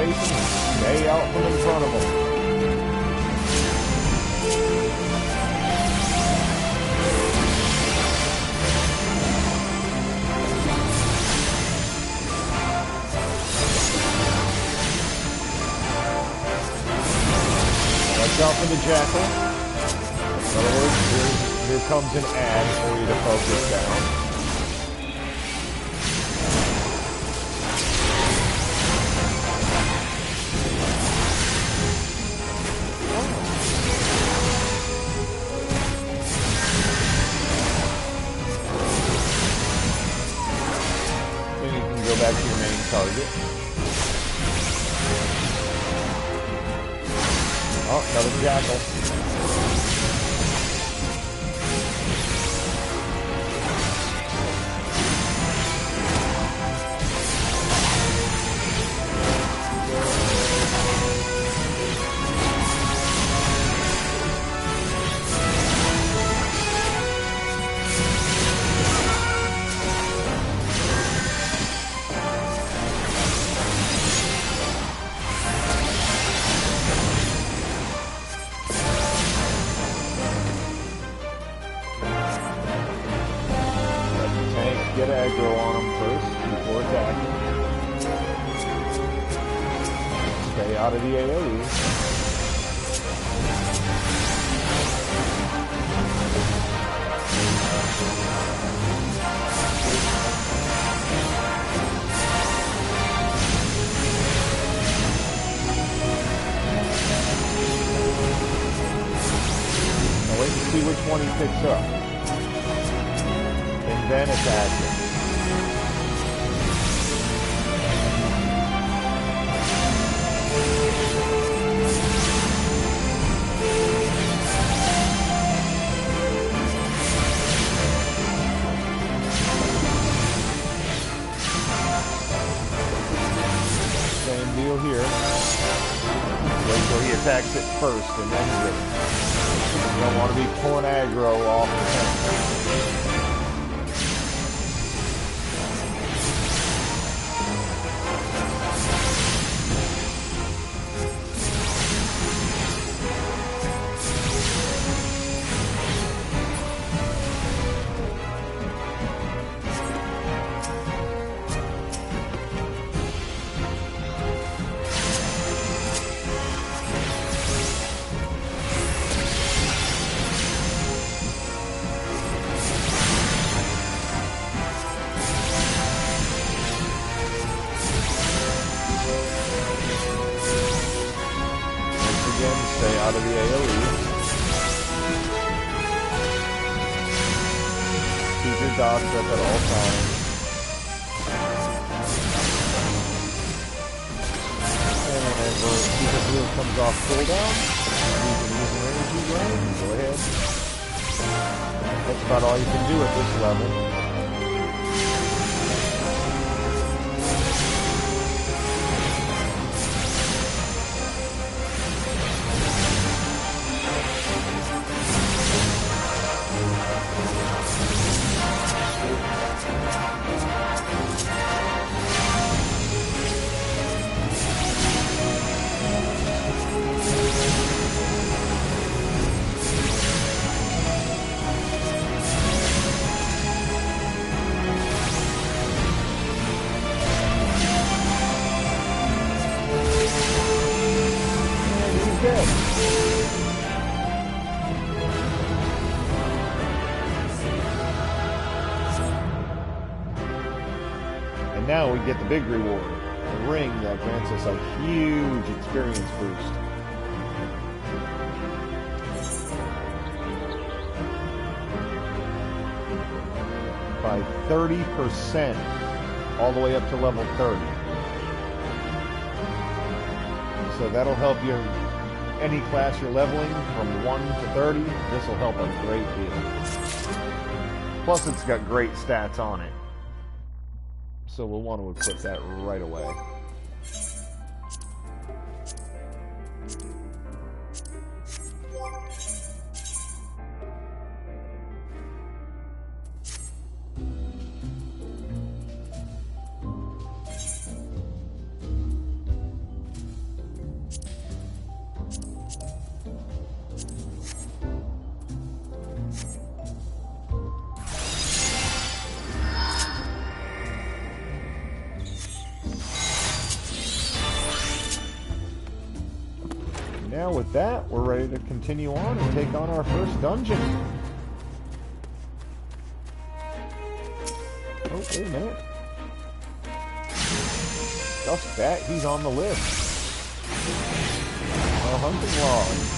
Stay out from in front of them. Watch out for the jackal. In other words, here comes an ad for you to focus down. Back to your main target. Oh, another jackal. Get aggro on them first before attacking. Stay out of the AoE. Now wait to see which one he picks up. And then attack him. Same deal here. Wait till he attacks it first and then get it. You don't want to be pulling aggro off the tank. Stay out of the AoE. Keep your dots up at all times. And whenever Super Blue comes off cooldown, you can use an energy drain. Go ahead. That's about all you can do at this level. get the big reward, the ring that grants us a huge experience boost. By 30%, all the way up to level 30. So that'll help you, any class you're leveling from 1 to 30, this will help a great deal. Plus it's got great stats on it. So we'll want to equip that right away. Now with that, we're ready to continue on and take on our first dungeon. Oh, wait a minute. Just that, he's on the list. A hunting log.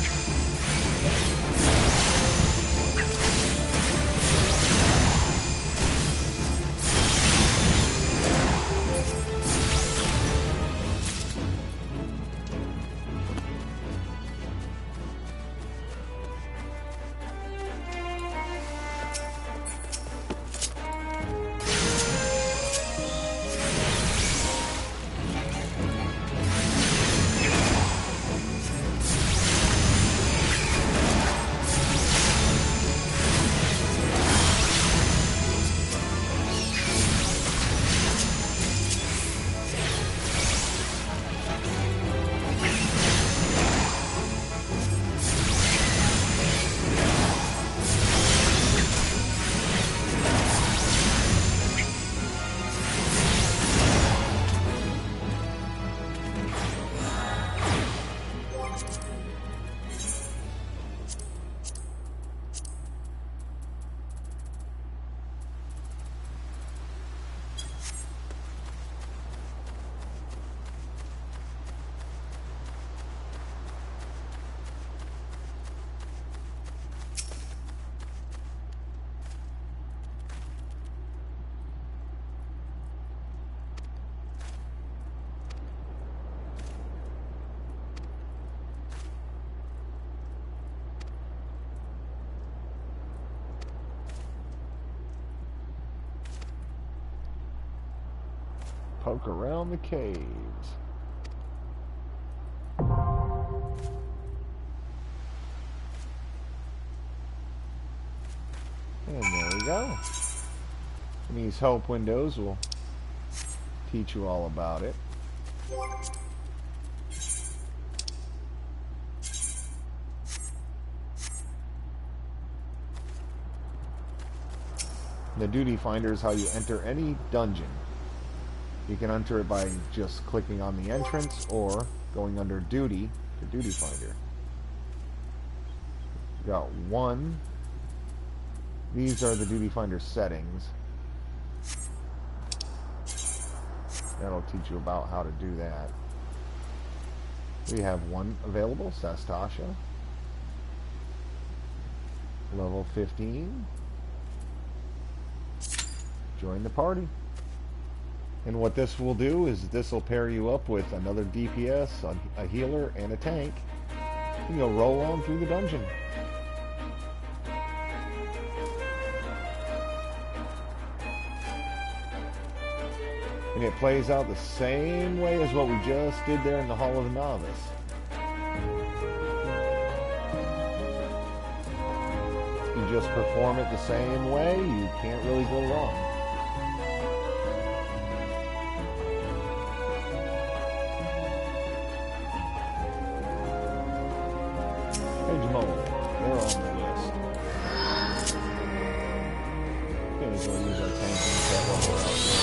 Poke around the caves. And there we go. And these help windows will teach you all about it. The duty finder is how you enter any dungeon. You can enter it by just clicking on the entrance or going under duty to duty finder. You got one. These are the duty finder settings. That'll teach you about how to do that. We have one available, Sastasha. Level 15. Join the party. And what this will do is this will pair you up with another DPS, a healer, and a tank. And you'll roll on through the dungeon. And it plays out the same way as what we just did there in the Hall of the Novice. You just perform it the same way, you can't really go wrong. They're on the list. Okay, so we'll use our tank and set while we're out here.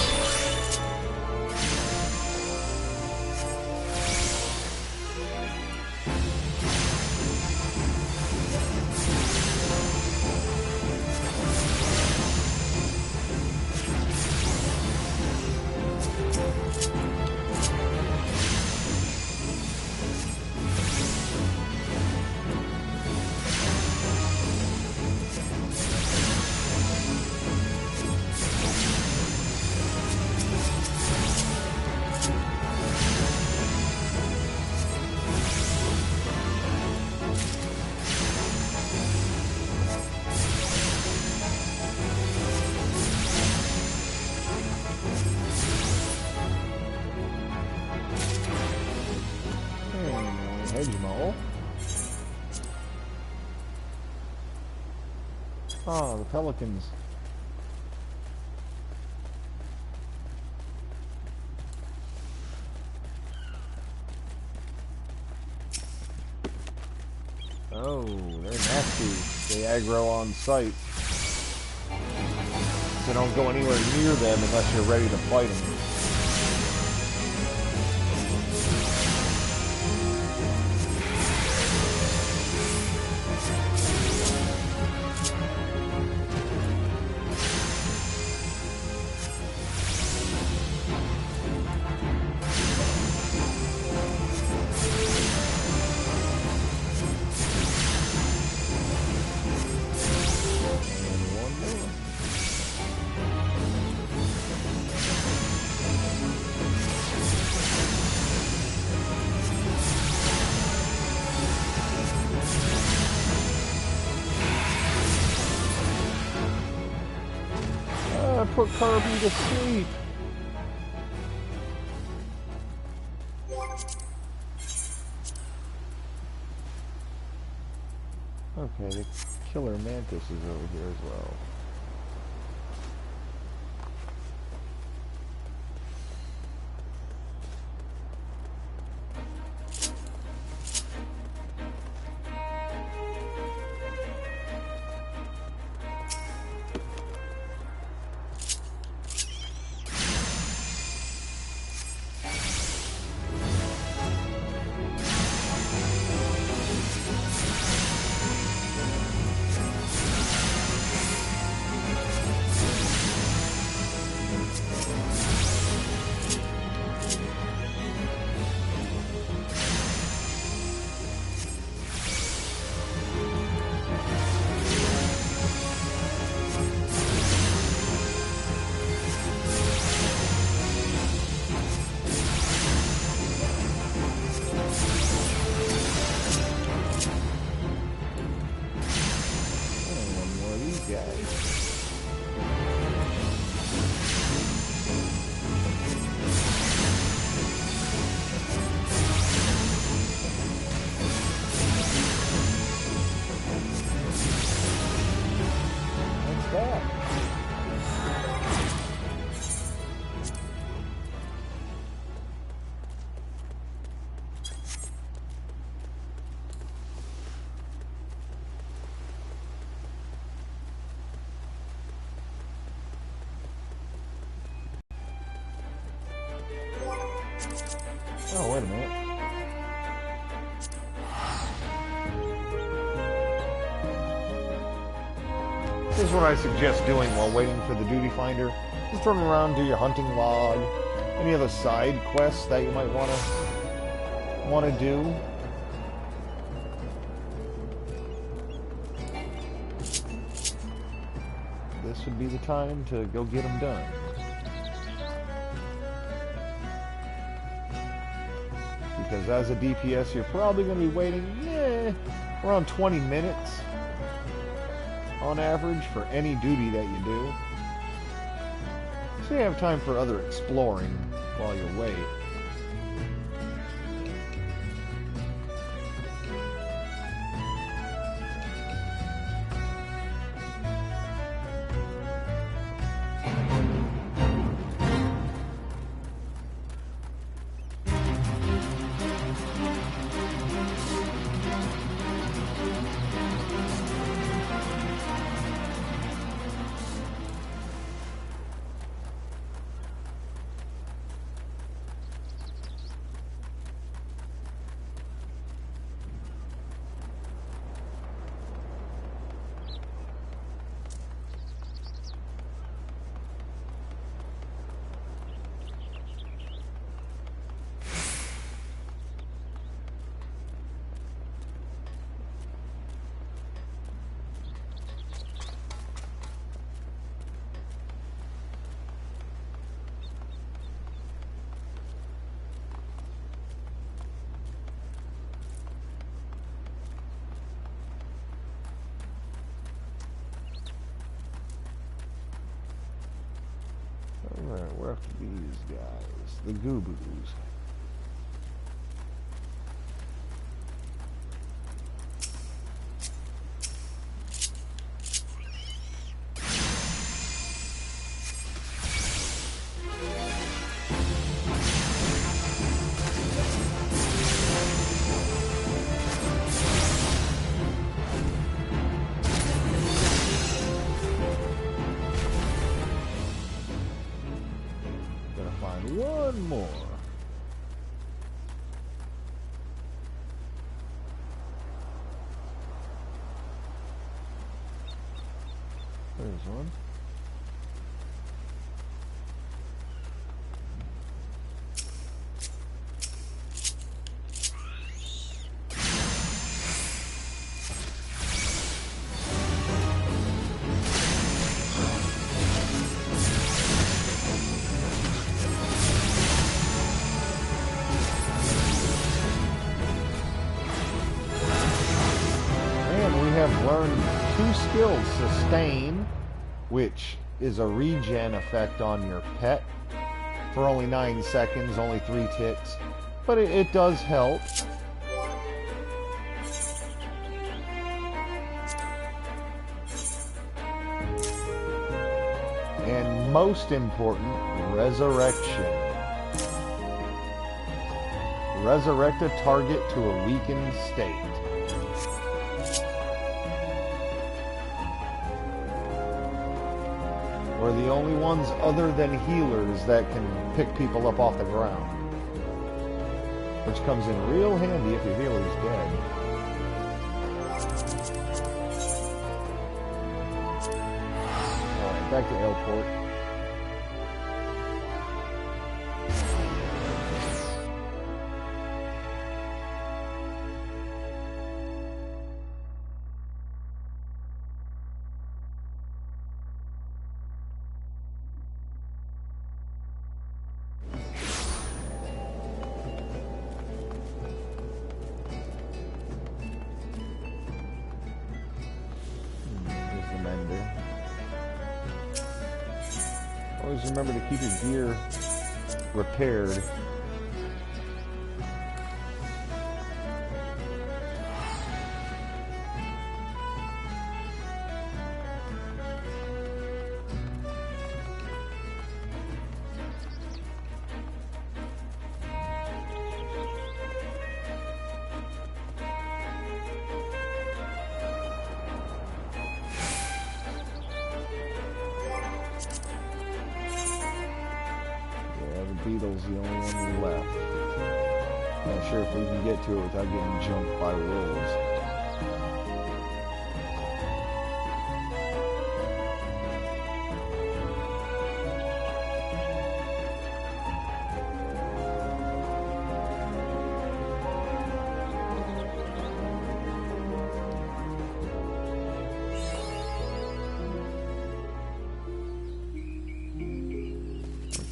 Oh, the pelicans. Oh, they're nasty. They aggro on sight. So don't go anywhere near them unless you're ready to fight them. Put Kirby to sleep. Okay, the killer mantis is over here as well. Oh, wait a minute. This is what I suggest doing while waiting for the duty finder. Just turn around, do your hunting log, any other side quests that you might want to do. This would be the time to go get them done. Because as a DPS, you're probably going to be waiting around 20 minutes on average for any duty that you do. So you have time for other exploring while you wait. Alright, we're after these guys, the Goobos. one more. There's one. Skills. Sustain, which is a regen effect on your pet for only 9 seconds, only 3 ticks, but it does help. And most important, resurrection. Resurrect a target to a weakened state. We're the only ones other than healers that can pick people up off the ground. Which comes in real handy if your healer's dead. Alright, back to airport. Always remember to keep your gear repaired. Beetle's the only one left. Not sure if we can get to it without getting jumped by wolves.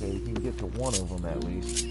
Okay, we can get to one of them at least.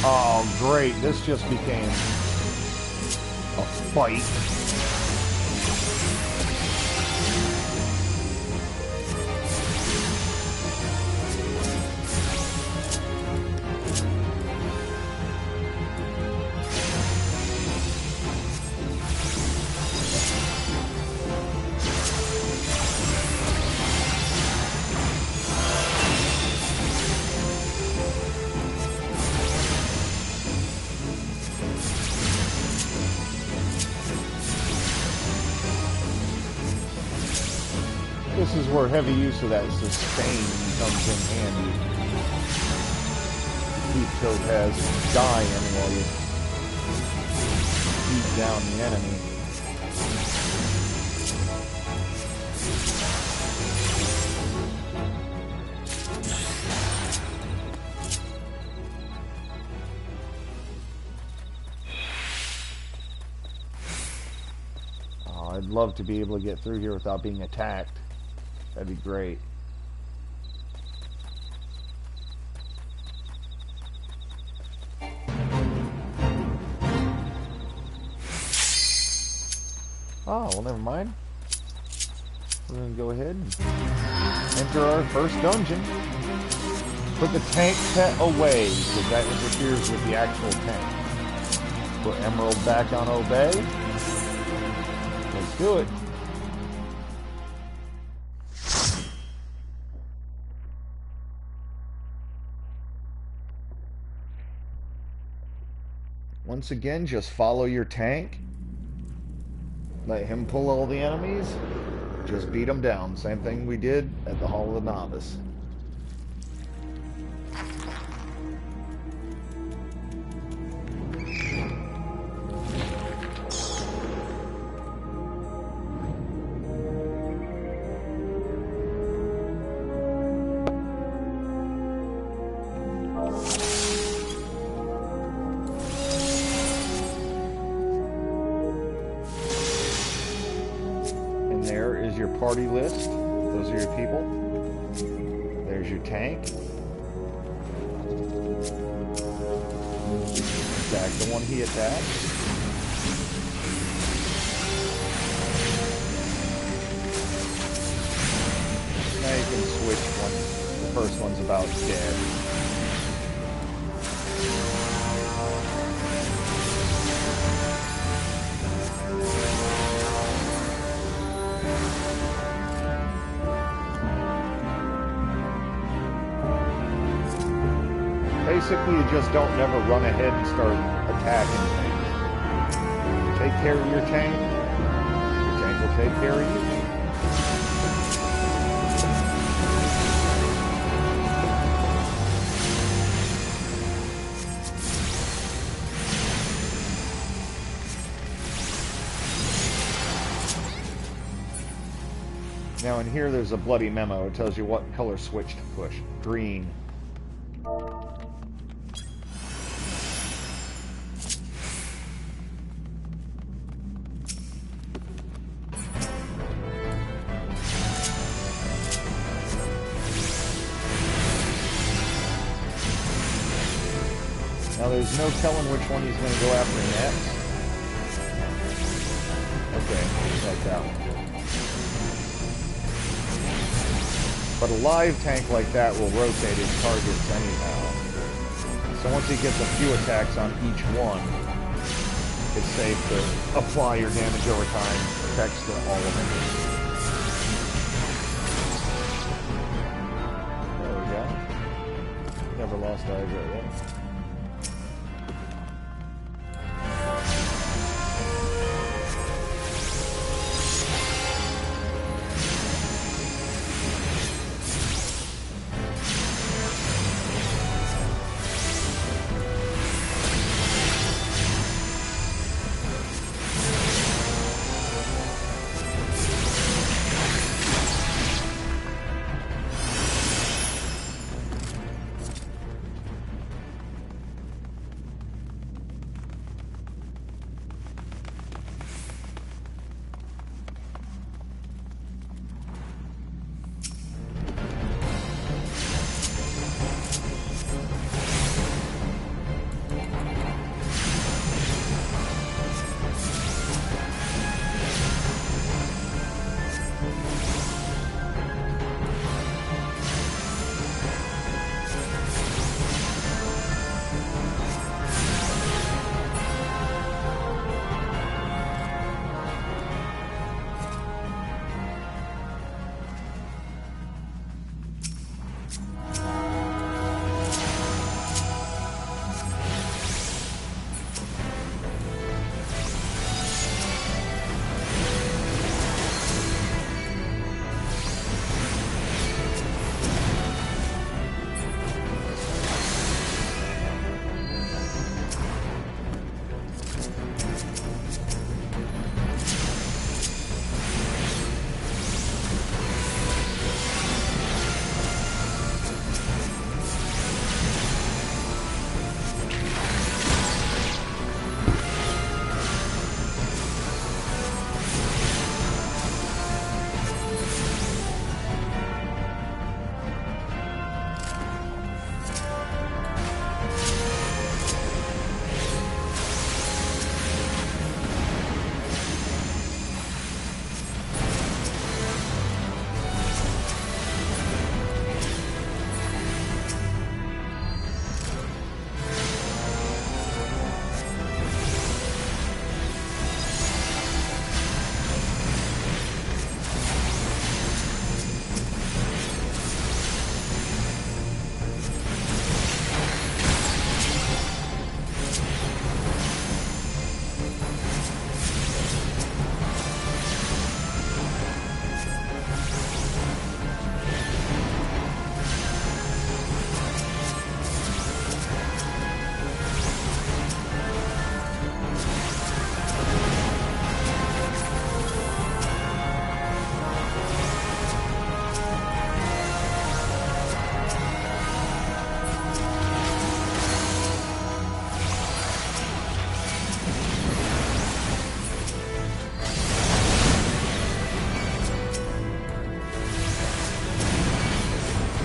Oh, great. This just became a fight. This is where heavy use of that sustain comes in handy. Keep Topaz from dying while you beat down the enemy. love to be able to get through here without being attacked. That'd be great. Oh, well, never mind. We're going to go ahead and enter our first dungeon. Put the tank pet away, because that interferes with the actual tank. Put Emerald back on obey. Let's do it. Once again, just follow your tank. Let him pull all the enemies. Just beat them down. Same thing we did at the Hall of the Novice. Party list. Those are your people. There's your tank. Attack the one he attacked. Now you can switch one. The first one's about dead. Basically, you just don't never run ahead and start attacking things. Take care of your tank will take care of you. Now in here there's a bloody memo. It tells you what color switch to push. Green. Now there's no telling which one he's going to go after next. Okay, like that one. But a live tank like that will rotate his targets anyhow. So once he gets a few attacks on each one, it's safe to apply your damage over time, protects all of them. There we go. Never lost eyes right yet.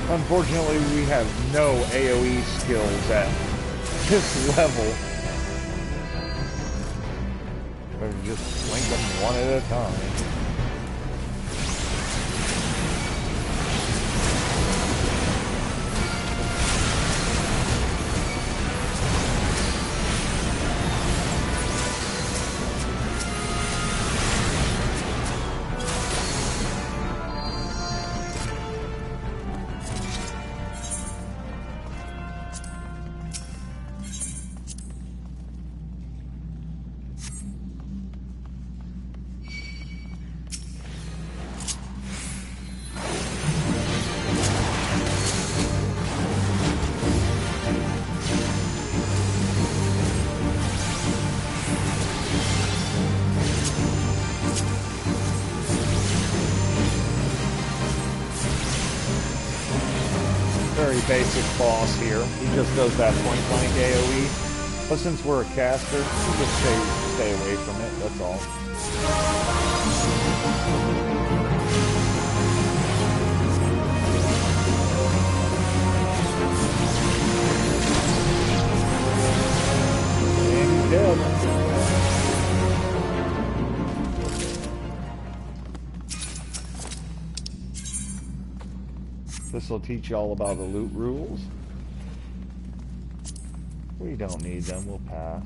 Unfortunately, we have no AoE skills at this level. Better just link them one at a time. Basic boss here. He just does that point-blank AoE. But since we're a caster, we just stay away from it, that's all. And he's dead. This will teach you all about the loot rules. We don't need them, we'll pass.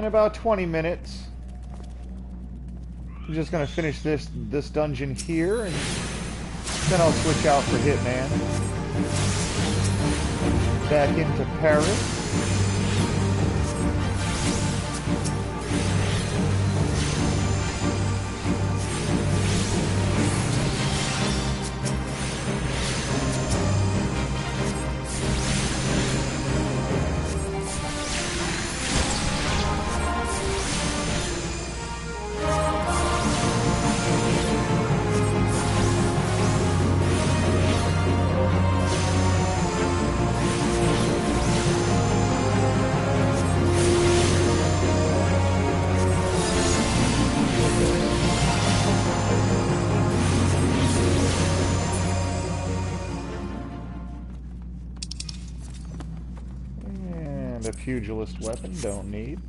About 20 minutes. I'm just gonna finish this dungeon here, and then I'll switch out for Hitman. Back into Paris. A pugilist weapon, don't need.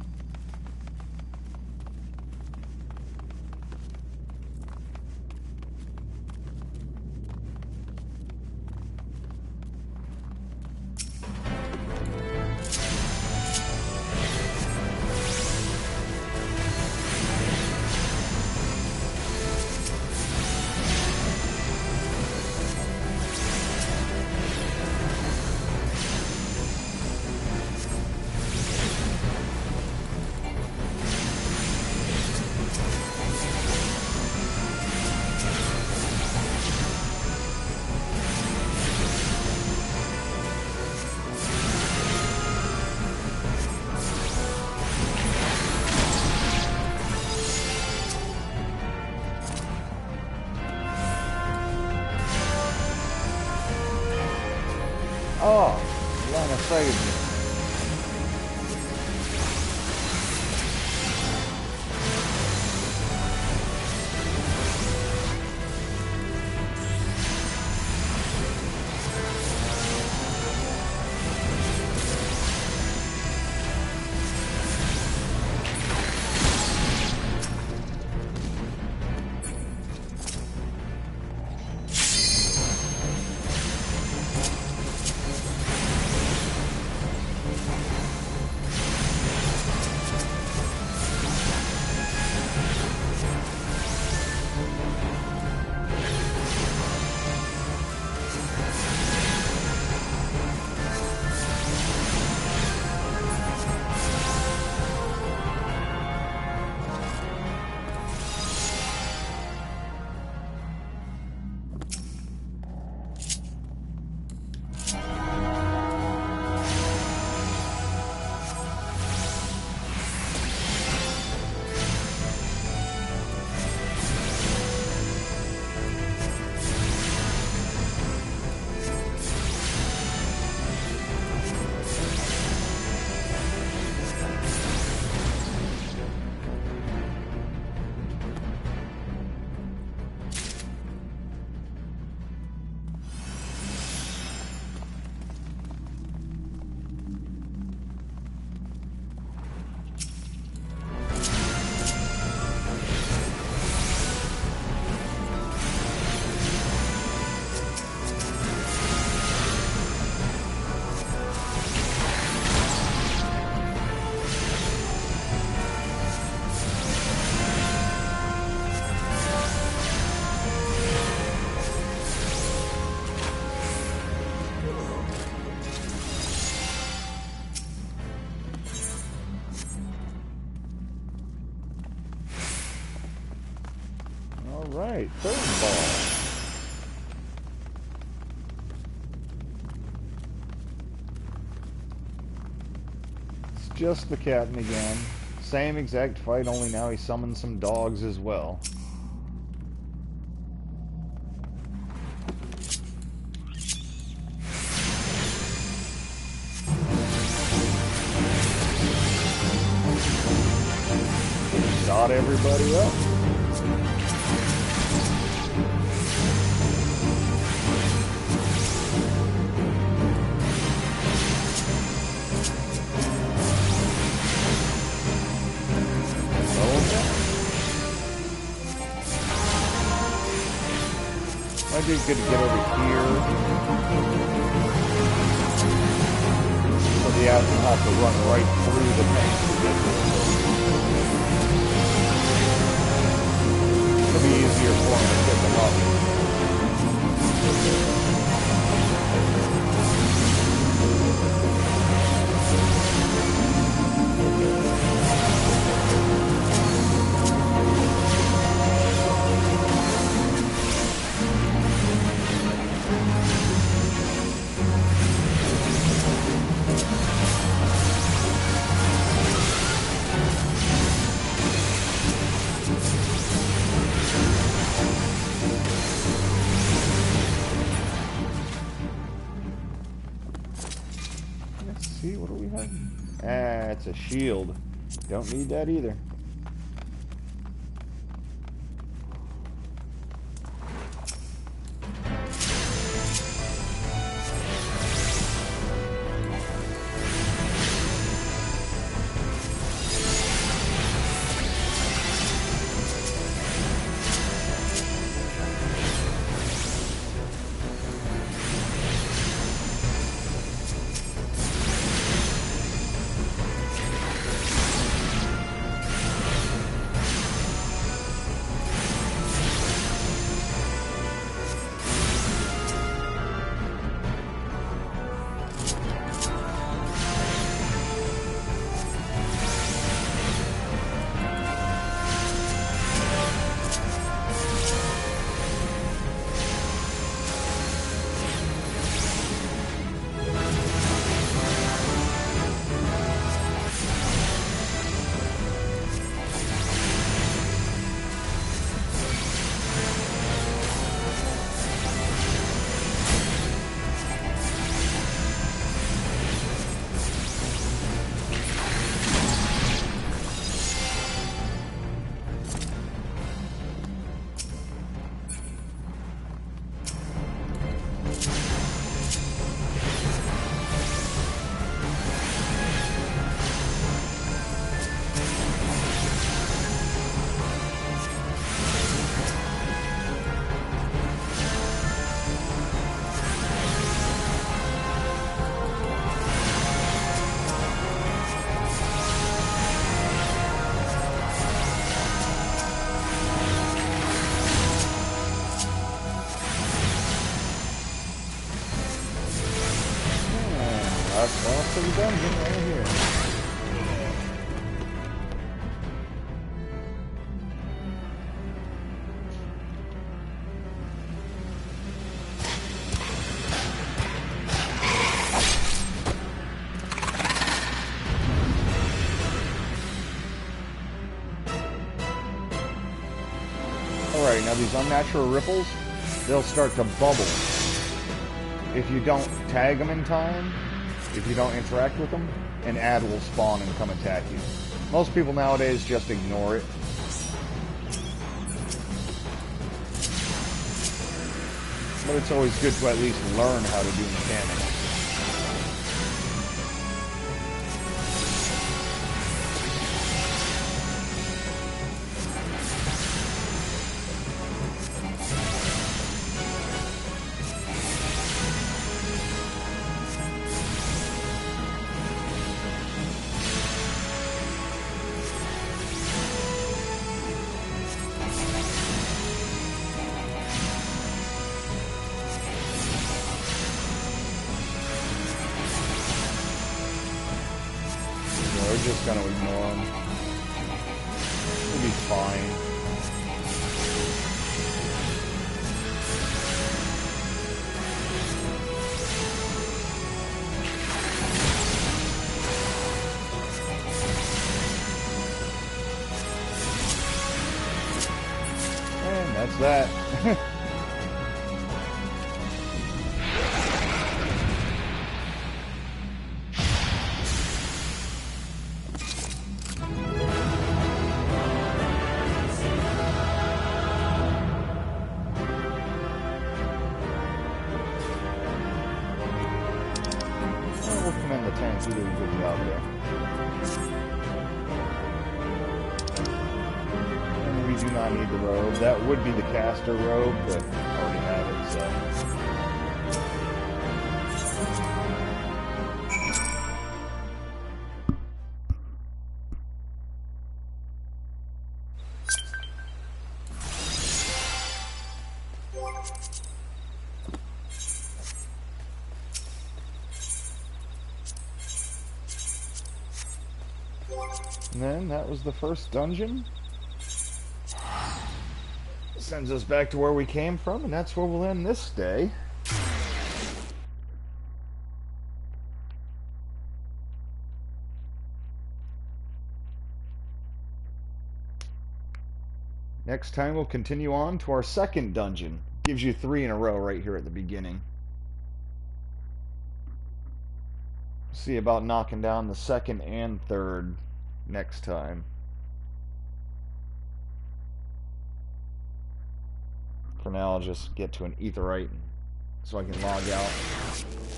Oh, line of sight of me. Third ball. It's just the captain again. Same exact fight, only now he summons some dogs as well. Shot everybody up. I did good to get over here. So the ass will have to run right through the tank to get to it. It'll be easier for him to pick them up. What do we have? Ah, it's a shield. Don't need that either. That's the dungeon right here. Alright, now these unnatural ripples, they'll start to bubble if you don't tag them in time. If you don't interact with them, an ad will spawn and come attack you. Most people nowadays just ignore it. But it's always good to at least learn how to do mechanics. We're just gonna ignore him. We'll be fine. there's that. We'll commend the tank. You did a good job there. And we do not need the robe. That would be the caster robe, but I already have it, so. And then that was the first dungeon. Sends us back to where we came from, and that's where we'll end this day. Next time we'll continue on to our second dungeon. Gives you 3 in a row right here at the beginning. See about knocking down the second and third next time. For now, I'll just get to an Aetheryte so I can log out,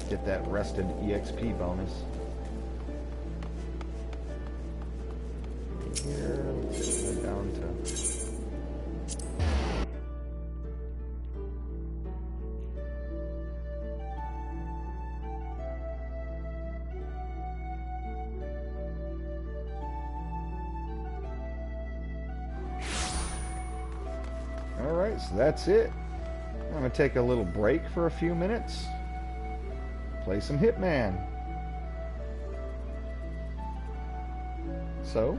get that rested EXP bonus. Here, let's go down to... Alright, so that's it. I'm going to take a little break for a few minutes. Play some Hitman. So,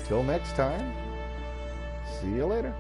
till next time, see you later.